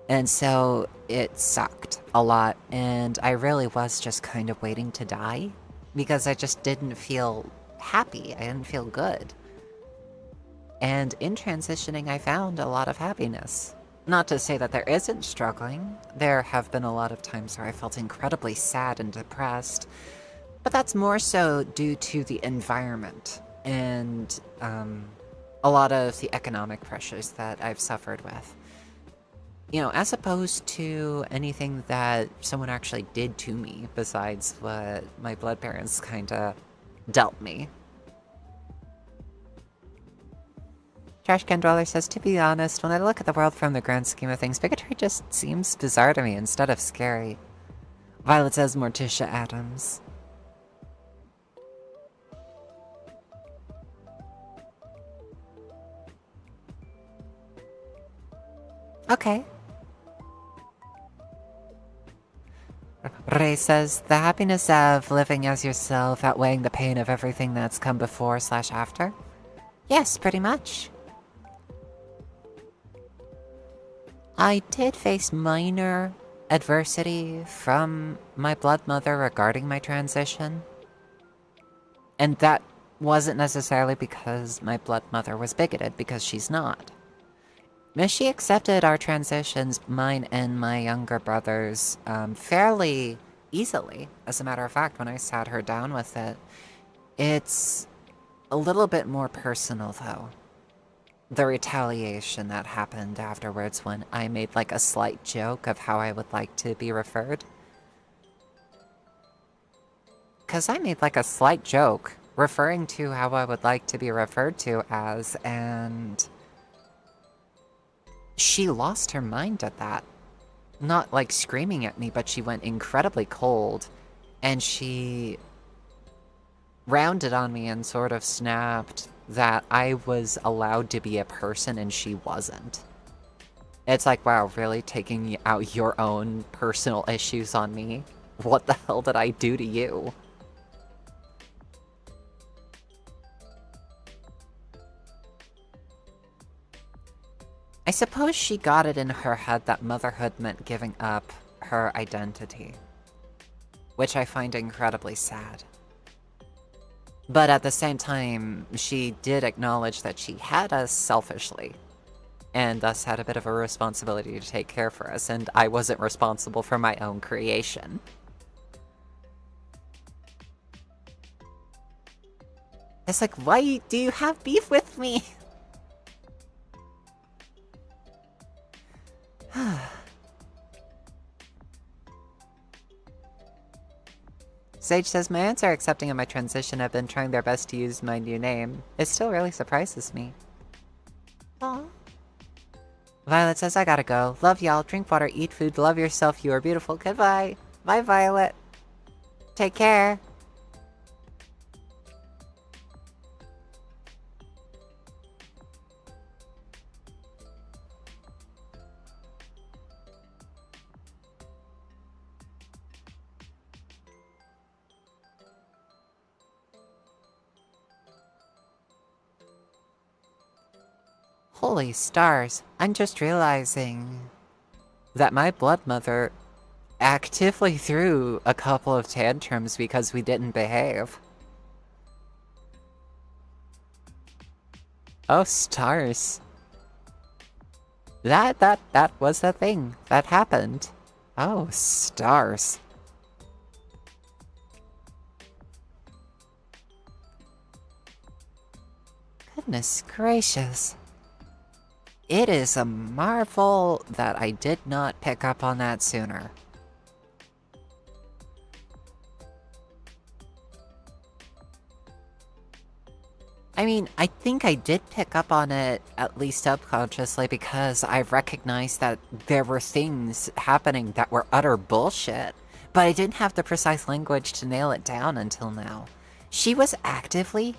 And so it sucked a lot, and I really was just kind of waiting to die because I just didn't feel happy. I didn't feel good. And in transitioning, I found a lot of happiness. Not to say that there isn't struggling. There have been a lot of times where I felt incredibly sad and depressed, but that's more so due to the environment and a lot of the economic pressures that I've suffered with. You know, as opposed to anything that someone actually did to me besides what my blood parents kinda dealt me. Trashcan Dweller says, to be honest, when I look at the world from the grand scheme of things, bigotry just seems bizarre to me instead of scary. Violet says, Morticia Adams. Okay. Ray says, the happiness of living as yourself outweighing the pain of everything that's come before/after? Yes, pretty much. I did face minor adversity from my blood mother regarding my transition. And that wasn't necessarily because my blood mother was bigoted, because she's not. She accepted our transitions, mine and my younger brother's, fairly easily. As a matter of fact, when I sat her down with it, it's a little bit more personal, though. The retaliation that happened afterwards when I made, like, a slight joke of how I would like to be referred. Because I made, like, a slight joke referring to how I would like to be referred to as, and she lost her mind at that. Not, like, screaming at me, but she went incredibly cold, and she rounded on me and sort of snapped that I was allowed to be a person and she wasn't. It's like, wow, really taking out your own personal issues on me? What the hell did I do to you? I suppose she got it in her head that motherhood meant giving up her identity, which I find incredibly sad. But at the same time, she did acknowledge that she had us selfishly, and thus had a bit of a responsibility to take care for us, and I wasn't responsible for my own creation. It's like, why do you have beef with me? Sage says, my aunts are accepting of my transition, have been trying their best to use my new name. It still really surprises me. Aww. Violet says, I gotta go. Love y'all, drink water, eat food, love yourself, you are beautiful. Goodbye. Bye, Violet. Take care. Holy stars, I'm just realizing that my blood mother actively threw a couple of tantrums because we didn't behave. Oh, stars. That was the thing that happened. Oh, stars. Goodness gracious. It is a marvel that I did not pick up on that sooner. I mean, I think I did pick up on it, at least subconsciously, because I recognized that there were things happening that were utter bullshit, but I didn't have the precise language to nail it down until now. She was actively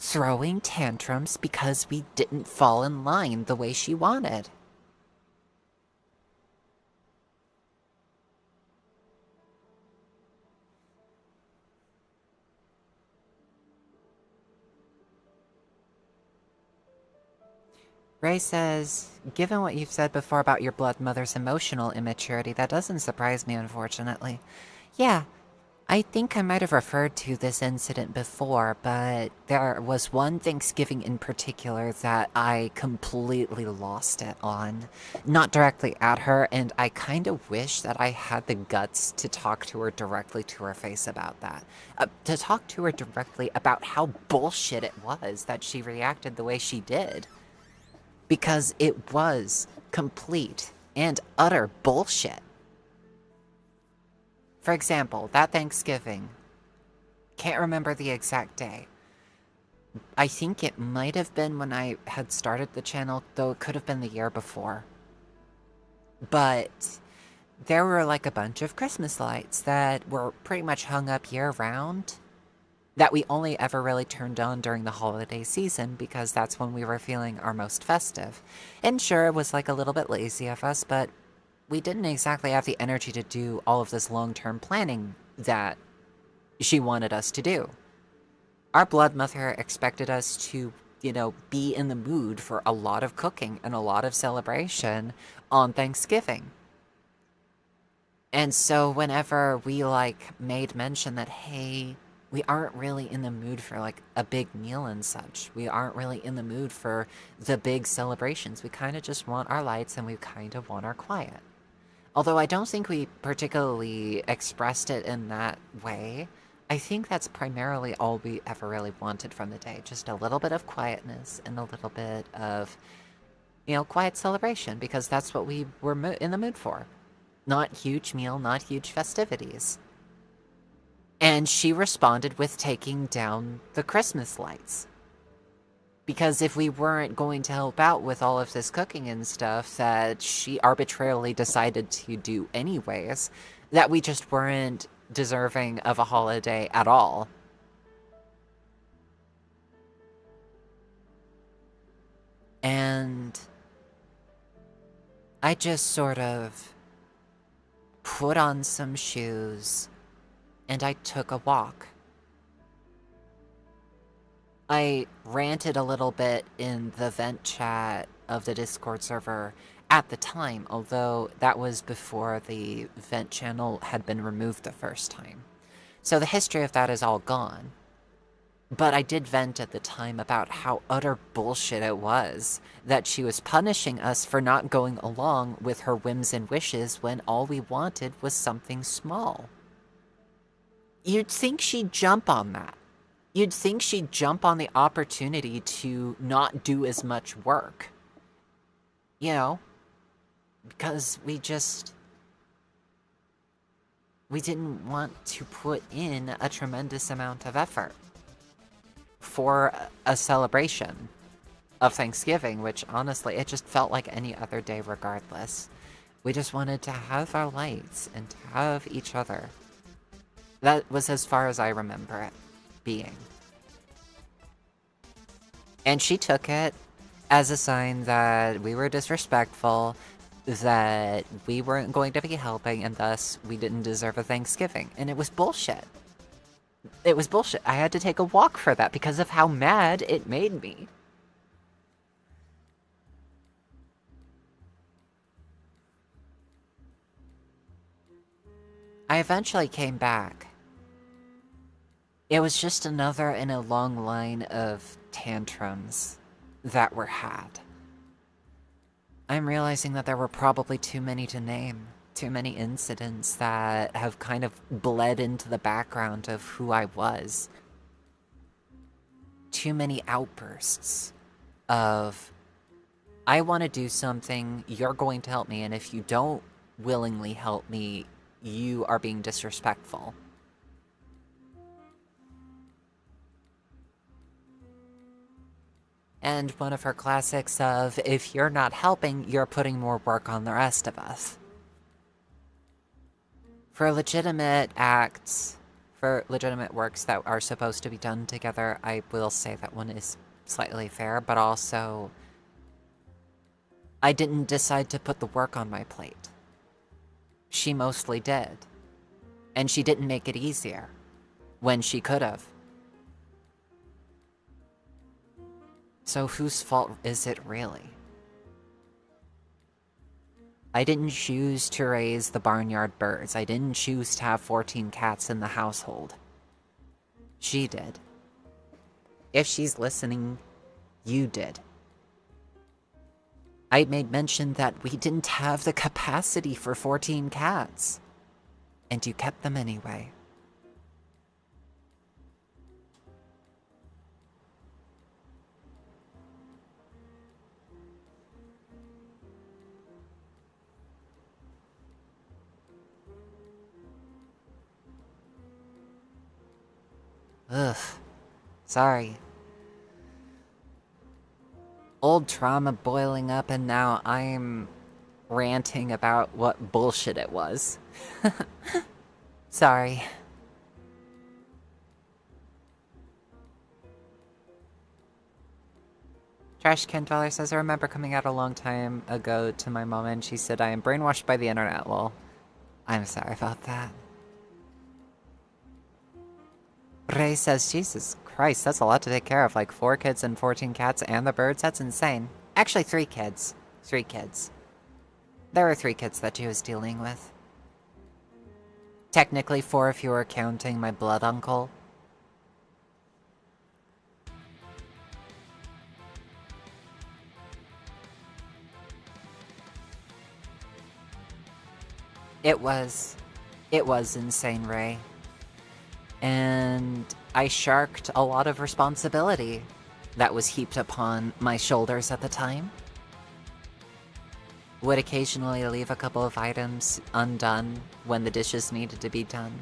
throwing tantrums because we didn't fall in line the way she wanted. Ray says, given what you've said before about your blood mother's emotional immaturity, that doesn't surprise me, unfortunately. Yeah, I think I might have referred to this incident before, but there was one Thanksgiving in particular that I completely lost it on. Not directly at her, and I kind of wish that I had the guts to talk to her directly to her face about that. To talk to her directly about how bullshit it was that she reacted the way she did. Because it was complete and utter bullshit. For example, that Thanksgiving, can't remember the exact day. I think it might have been when I had started the channel, though it could have been the year before. But there were like a bunch of Christmas lights that were pretty much hung up year-round, that we only ever really turned on during the holiday season because that's when we were feeling our most festive. And sure, it was like a little bit lazy of us, but we didn't exactly have the energy to do all of this long-term planning that she wanted us to do. Our blood mother expected us to, you know, be in the mood for a lot of cooking and a lot of celebration on Thanksgiving. And so whenever we, like, made mention that, hey, we aren't really in the mood for, like, a big meal and such. We aren't really in the mood for the big celebrations. We kind of just want our lights and we kind of want our quiet. Although I don't think we particularly expressed it in that way. I think that's primarily all we ever really wanted from the day. Just a little bit of quietness and a little bit of, you know, quiet celebration, because that's what we were in the mood for. Not huge meal, not huge festivities. And she responded with taking down the Christmas lights. Because if we weren't going to help out with all of this cooking and stuff that she arbitrarily decided to do anyways, that we just weren't deserving of a holiday at all. And I just sort of put on some shoes and I took a walk. I ranted a little bit in the vent chat of the Discord server at the time, although that was before the vent channel had been removed the first time. So the history of that is all gone. But I did vent at the time about how utter bullshit it was that she was punishing us for not going along with her whims and wishes when all we wanted was something small. You'd think she'd jump on that. You'd think she'd jump on the opportunity to not do as much work. You know? Because we didn't want to put in a tremendous amount of effort for a celebration of Thanksgiving, which honestly, it just felt like any other day regardless. We just wanted to have our lights and to have each other. That was as far as I remember it being. And she took it as a sign that we were disrespectful, that we weren't going to be helping, and thus we didn't deserve a Thanksgiving. And it was bullshit. It was bullshit. I had to take a walk for that because of how mad it made me. I eventually came back. It was just another in a long line of tantrums that were had. I'm realizing that there were probably too many to name. Too many incidents that have kind of bled into the background of who I was. Too many outbursts of, I want to do something, you're going to help me, and if you don't willingly help me, you are being disrespectful. And one of her classics of, if you're not helping, you're putting more work on the rest of us. For legitimate acts, for legitimate works that are supposed to be done together, I will say that one is slightly fair, but also, I didn't decide to put the work on my plate. She mostly did. And she didn't make it easier, when she could have. So whose fault is it really? I didn't choose to raise the barnyard birds. I didn't choose to have 14 cats in the household. She did. If she's listening, you did. I made mention that we didn't have the capacity for 14 cats. And you kept them anyway. Ugh. Sorry. Old trauma boiling up, and now I'm ranting about what bullshit it was. Sorry. Trash Can Dweller says, I remember coming out a long time ago to my mom and she said, I am brainwashed by the internet, lol. I'm sorry about that. Ray says, Jesus Christ, that's a lot to take care of. Like 4 kids and 14 cats and the birds? That's insane. Actually, 3 kids. 3 kids. There were 3 kids that she was dealing with. Technically 4 if you were counting my blood uncle. It was insane, Ray. And I sharked a lot of responsibility that was heaped upon my shoulders at the time. Would occasionally leave a couple of items undone when the dishes needed to be done.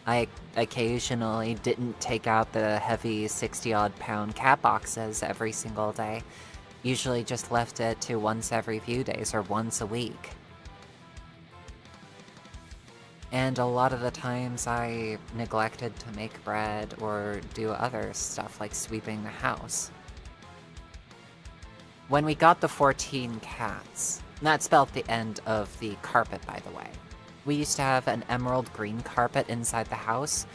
I occasionally didn't take out the heavy 60-odd pound cat boxes every single day. Usually just left it to once every few days or once a week. And a lot of the times I neglected to make bread or do other stuff like sweeping the house. When we got the 14 cats, that spelled the end of the carpet, by the way. We used to have an emerald green carpet inside the house,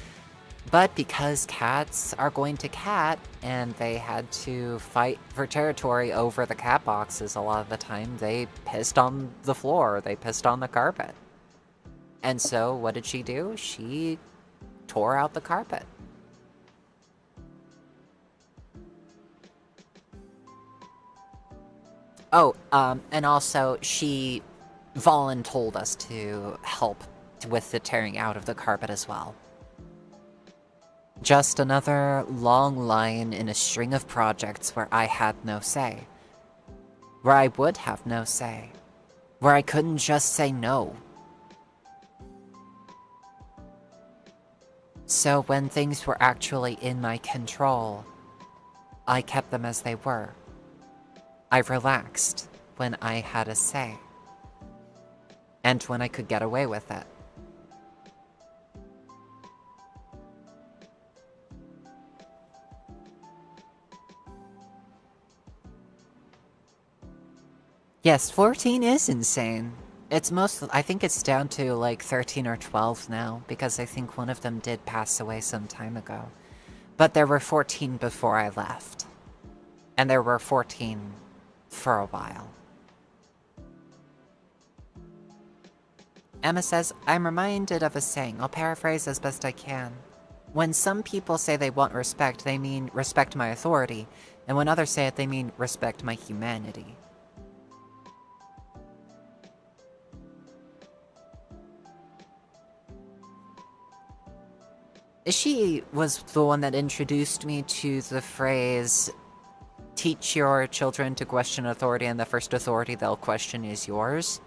but because cats are going to cat, and they had to fight for territory over the cat boxes a lot of the time, they pissed on the floor, they pissed on the carpet. And so, what did she do? She tore out the carpet. Oh, and also, she voluntold us to help with the tearing out of the carpet as well. Just another long line in a string of projects where I had no say. Where I would have no say. Where I couldn't just say no. So when things were actually in my control, I kept them as they were. I relaxed when I had a say. And when I could get away with it. Yes, 14 is insane. It's I think it's down to like 13 or 12 now, because I think one of them did pass away some time ago. But there were 14 before I left. And there were 14 for a while. Emma says, I'm reminded of a saying. I'll paraphrase as best I can. When some people say they want respect, they mean respect my authority. And when others say it, they mean respect my humanity. She was the one that introduced me to the phrase, teach your children to question authority, and the first authority they'll question is yours.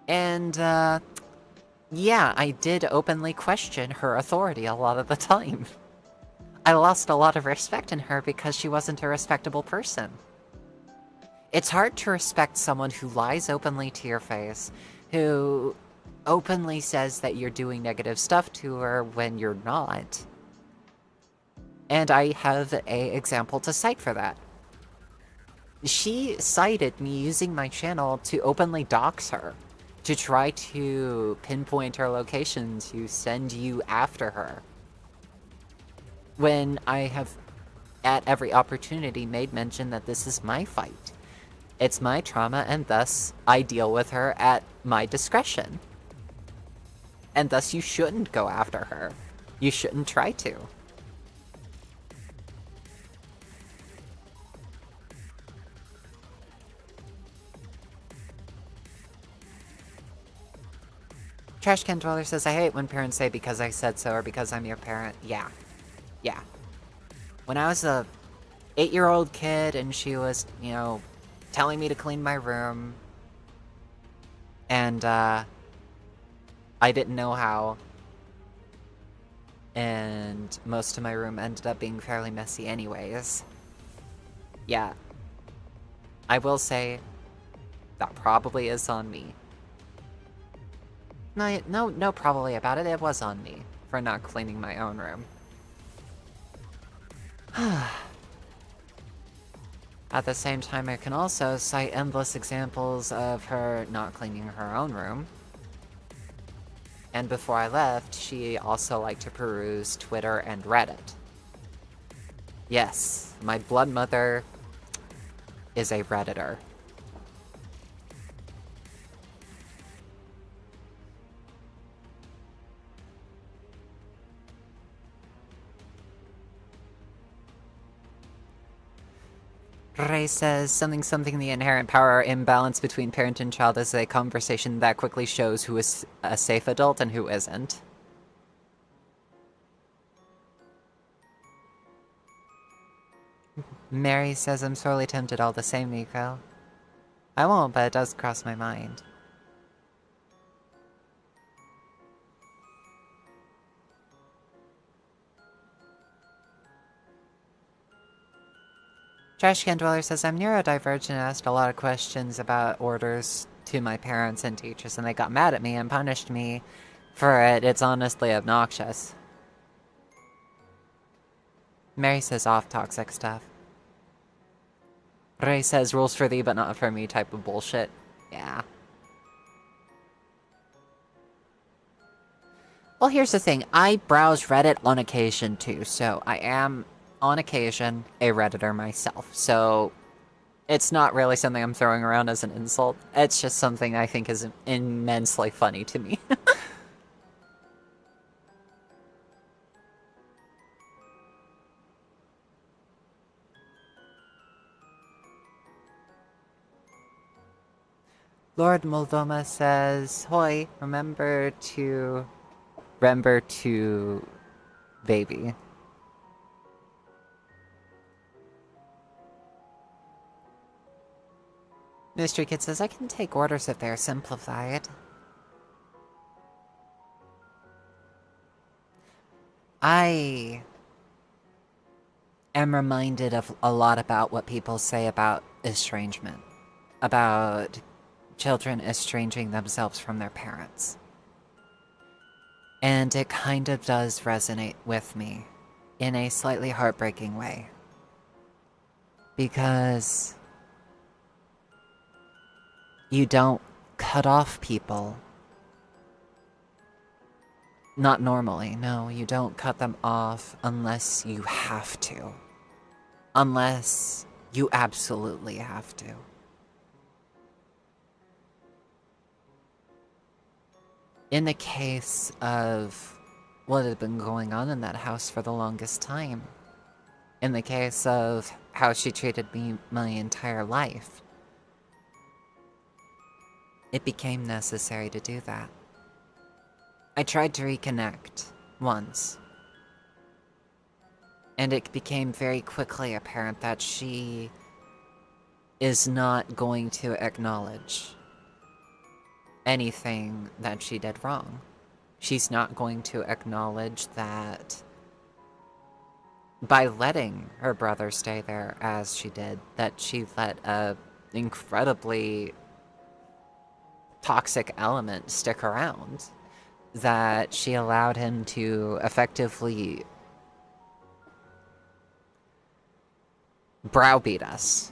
And, yeah, I did openly question her authority a lot of the time. I lost a lot of respect in her because she wasn't a respectable person. It's hard to respect someone who lies openly to your face, who openly says that you're doing negative stuff to her when you're not. And I have an example to cite for that. She cited me using my channel to openly dox her, to try to pinpoint her location to send you after her. When I have, at every opportunity, made mention that this is my fight. It's my trauma, and thus I deal with her at my discretion. And thus you shouldn't go after her. You shouldn't try to. Trash Can Dweller says, I hate when parents say because I said so or because I'm your parent. Yeah. Yeah. When I was a 8-year-old kid and she was, you know, telling me to clean my room, and I didn't know how, and most of my room ended up being fairly messy anyways. Yeah. I will say, that probably is on me. No probably about it, it was on me for not cleaning my own room. At the same time, I can also cite endless examples of her not cleaning her own room. And before I left, she also liked to peruse Twitter and Reddit. Yes, my blood mother is a Redditor. Ray says something the inherent power imbalance between parent and child is a conversation that quickly shows who is a safe adult and who isn't. Mary says I'm sorely tempted all the same, Nico. I won't, but it does cross my mind. Trashcan Dweller says, I'm neurodivergent and asked a lot of questions about orders to my parents and teachers, and they got mad at me and punished me for it. It's honestly obnoxious. Mary says off-toxic stuff. Ray says rules for thee but not for me type of bullshit. Yeah. Well, here's the thing. I browse Reddit on occasion too, so I am, on occasion, a Redditor myself. So it's not really something I'm throwing around as an insult. It's just something I think is immensely funny to me. Lord Moldoma says, Hoi, remember to baby. Mystery Kid says, I can take orders if they're simplified. I am reminded of a lot about what people say about estrangement. About children estranging themselves from their parents. And it kind of does resonate with me in a slightly heartbreaking way. Because you don't cut off people. Not normally, no. You don't cut them off unless you have to. Unless you absolutely have to. In the case of what had been going on in that house for the longest time, in the case of how she treated me my entire life, it became necessary to do that. I tried to reconnect once, and it became very quickly apparent that she is not going to acknowledge anything that she did wrong. She's not going to acknowledge that by letting her brother stay there as she did, that she let a incredibly toxic element stick around, that she allowed him to effectively browbeat us.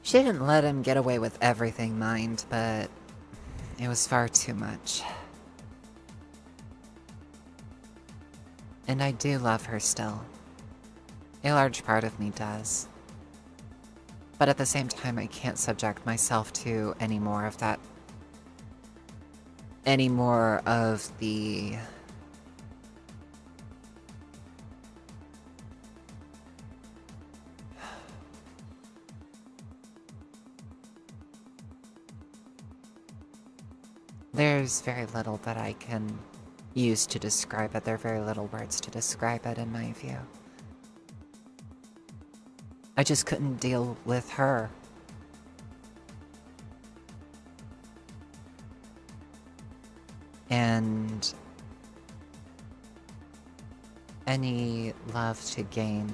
She didn't let him get away with everything, mind, but it was far too much. And I do love her still. A large part of me does. But at the same time, I can't subject myself to any more of that. Any more of the... There's very little that I can use to describe it. There are very little words to describe it, in my view. I just couldn't deal with her. And any love to gain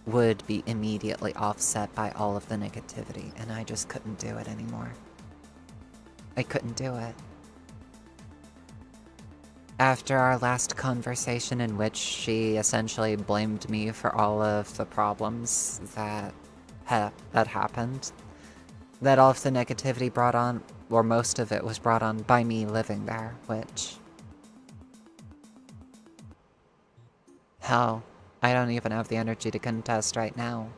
would be immediately offset by all of the negativity, and I just couldn't do it anymore. I couldn't do it. After our last conversation in which she essentially blamed me for all of the problems that happened, that all of the negativity brought on, or most of it was brought on by me living there, which... hell, I don't even have the energy to contest right now.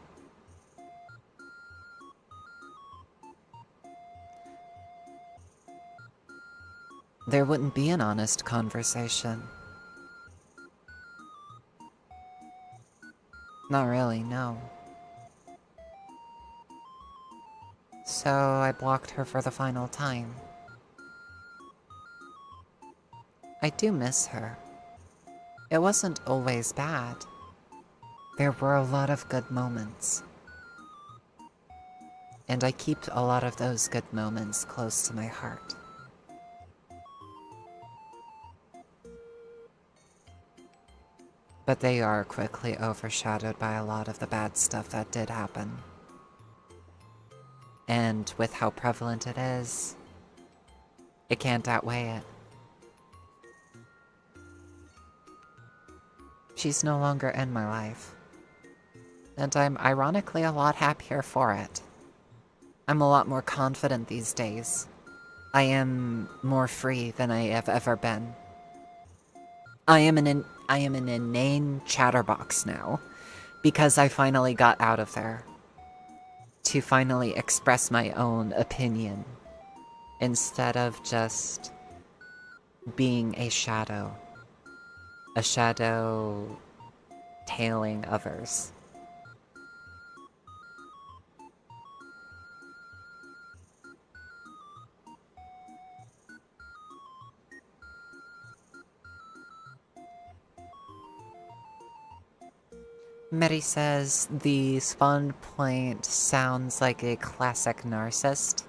there wouldn't be an honest conversation. Not really, no. So I blocked her for the final time. I do miss her. It wasn't always bad. There were a lot of good moments. And I keep a lot of those good moments close to my heart. But they are quickly overshadowed by a lot of the bad stuff that did happen. And with how prevalent it is, it can't outweigh it. She's no longer in my life. And I'm ironically a lot happier for it. I'm a lot more confident these days. I am more free than I have ever been. I am an inane chatterbox now, because I finally got out of there. To finally express my own opinion, instead of just being a shadow. A shadow tailing others. Mary says the spawn point sounds like a classic narcissist.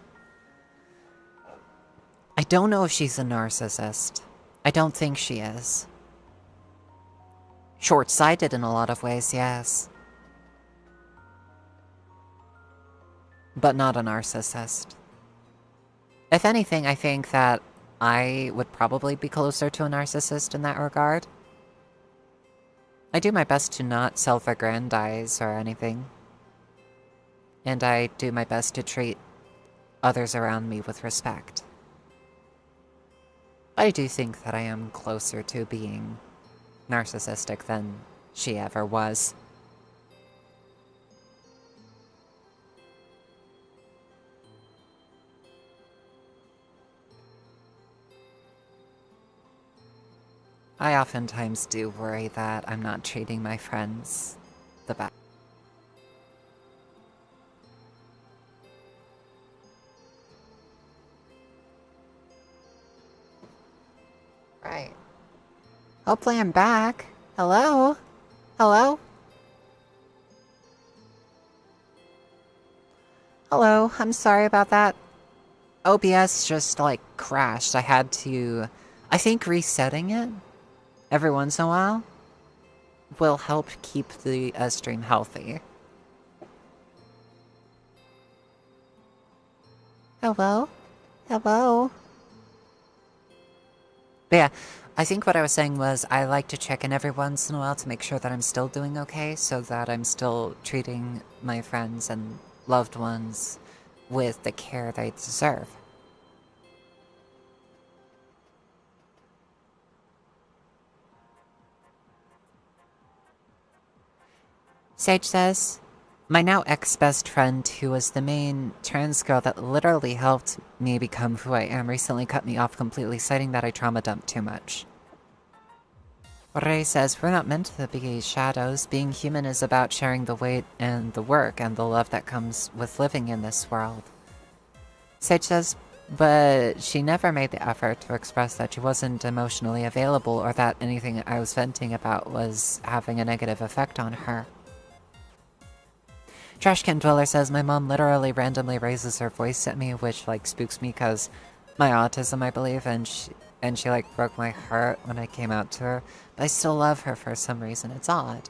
I don't know if she's a narcissist. I don't think she is. Short-sighted in a lot of ways, yes. But not a narcissist. If anything, I think that I would probably be closer to a narcissist in that regard. I do my best to not self-aggrandize or anything. And I do my best to treat others around me with respect. I do think that I am closer to being narcissistic than she ever was. I oftentimes do worry that I'm not treating my friends the best. Right. Hopefully I'm back. Hello? Hello? Hello, I'm sorry about that. OBS just, like, crashed. I had to... I think resetting it every once in a while will help keep the stream healthy. Hello? Hello? But yeah, I think what I was saying was I like to check in every once in a while to make sure that I'm still doing okay, so that I'm still treating my friends and loved ones with the care they deserve. Sage says, my now ex-best friend, who was the main trans girl that literally helped me become who I am, recently cut me off completely, citing that I trauma dumped too much. Ray says, we're not meant to be shadows. Being human is about sharing the weight and the work and the love that comes with living in this world. Sage says, but she never made the effort to express that she wasn't emotionally available or that anything I was venting about was having a negative effect on her. Trashcan Dweller says, my mom literally randomly raises her voice at me, which, like, spooks me because my autism, I believe, and she, like, broke my heart when I came out to her. But I still love her for some reason. It's odd.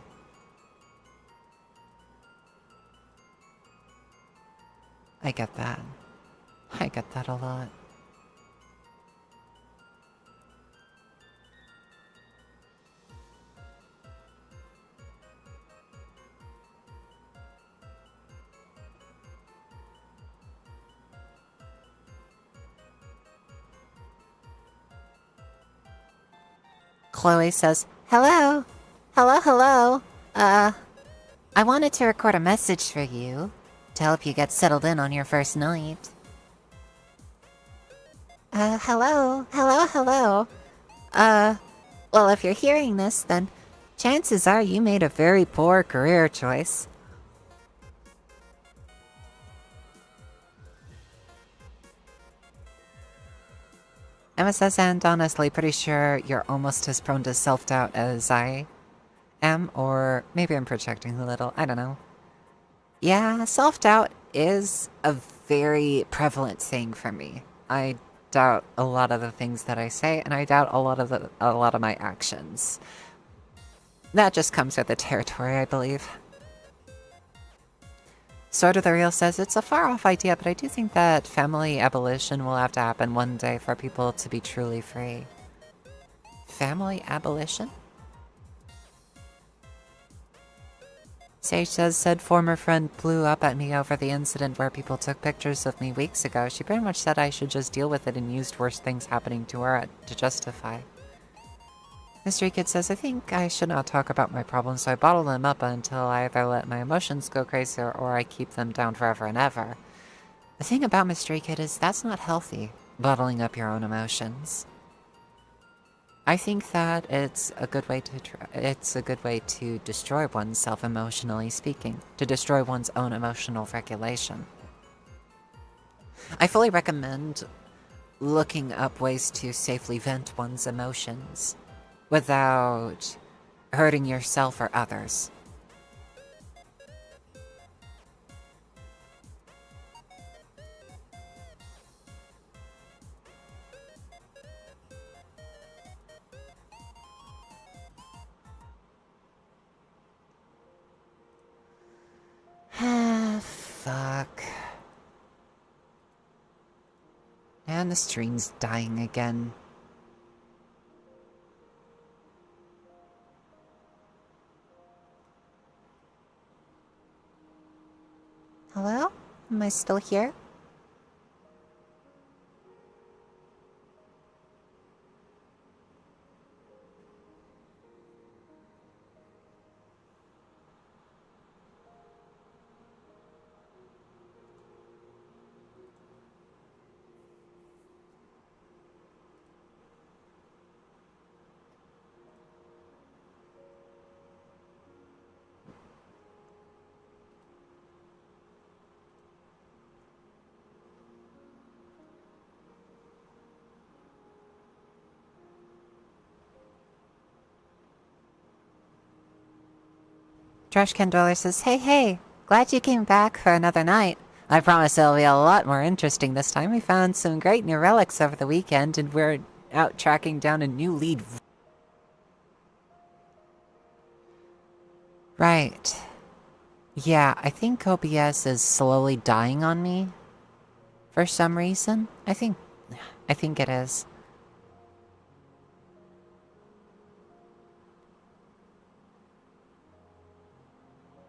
I get that. I get that a lot. Chloe says, hello. Hello, hello. I wanted to record a message for you to help you get settled in on your first night. Hello. Well, if you're hearing this, then chances are you made a very poor career choice. Emma says, and honestly, pretty sure you're almost as prone to self-doubt as I am, or maybe I'm projecting a little, I don't know. Yeah, self-doubt is a very prevalent thing for me. I doubt a lot of the things that I say, and I doubt a lot of my actions. That just comes with the territory, I believe. Sword of the Real says, it's a far-off idea, but I do think that family abolition will have to happen one day for people to be truly free. Family abolition? Sage said former friend blew up at me over the incident where people took pictures of me weeks ago. She pretty much said I should just deal with it and used worse things happening to her to justify. Mystery Kid says, I think I should not talk about my problems, so I bottle them up until I either let my emotions go crazy or I keep them down forever and ever. The thing about Mystery Kid is that's not healthy, bottling up your own emotions. I think that it's a good way to destroy oneself emotionally speaking, to destroy one's own emotional regulation. I fully recommend looking up ways to safely vent one's emotions without hurting yourself or others. Ah, fuck. And the stream's dying again. Hello? Am I still here? Trash Can Dweller says, hey, glad you came back for another night. I promise it'll be a lot more interesting this time. We found some great new relics over the weekend, and we're out tracking down a new lead. Right. Yeah, I think OBS is slowly dying on me. For some reason. I think it is.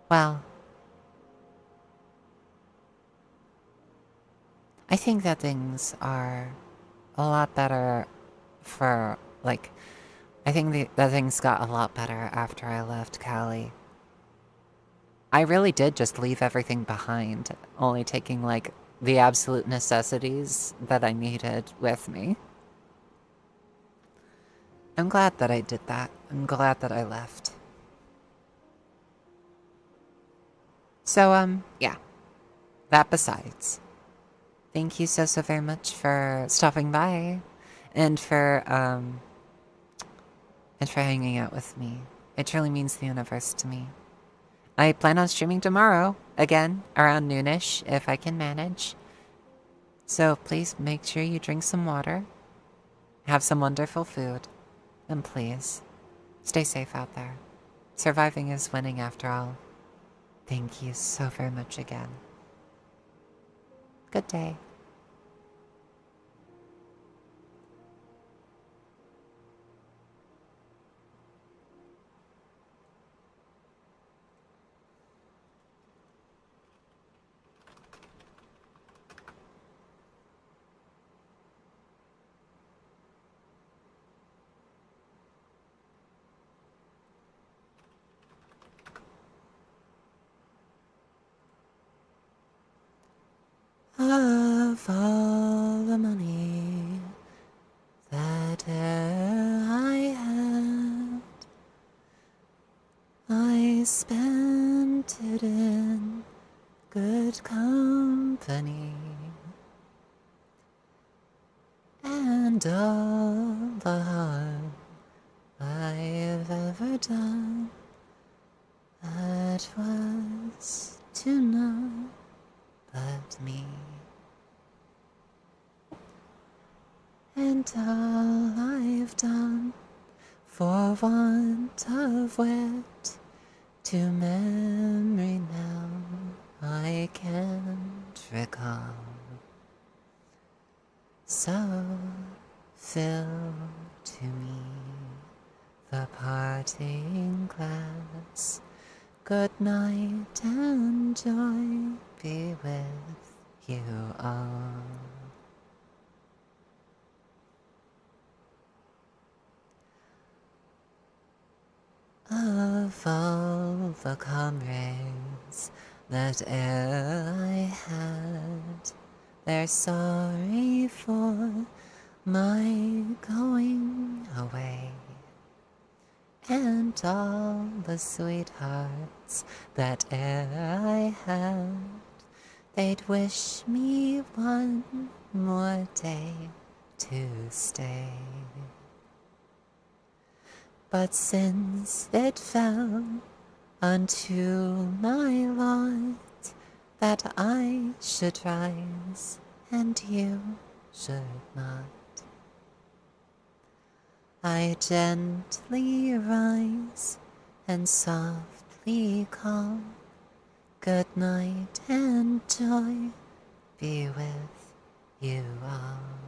Well, I think that things are a lot better for, like, I think that things got a lot better after I left Cali. I really did just leave everything behind, only taking, like, the absolute necessities that I needed with me. I'm glad that I did that. I'm glad that I left. So, yeah. That besides. Thank you so very much for stopping by and for hanging out with me. It truly means the universe to me. I plan on streaming tomorrow, again, around noonish, if I can manage. So please make sure you drink some water, have some wonderful food, and please, stay safe out there. Surviving is winning after all. Thank you so very much again. Good day. Ah. spent it in good company, and all the harm I've ever done, that was to none but me. And all I've done for want of wit to memory now I can't recall. So fill to me the parting glass. Good night and joy be with you all. Of all the comrades that e'er I had, they're sorry for my going away, and all the sweethearts that e'er I had, they'd wish me one more day to stay. But since it fell unto my lot that I should rise and you should not, I gently rise and softly call, good night and joy be with you all.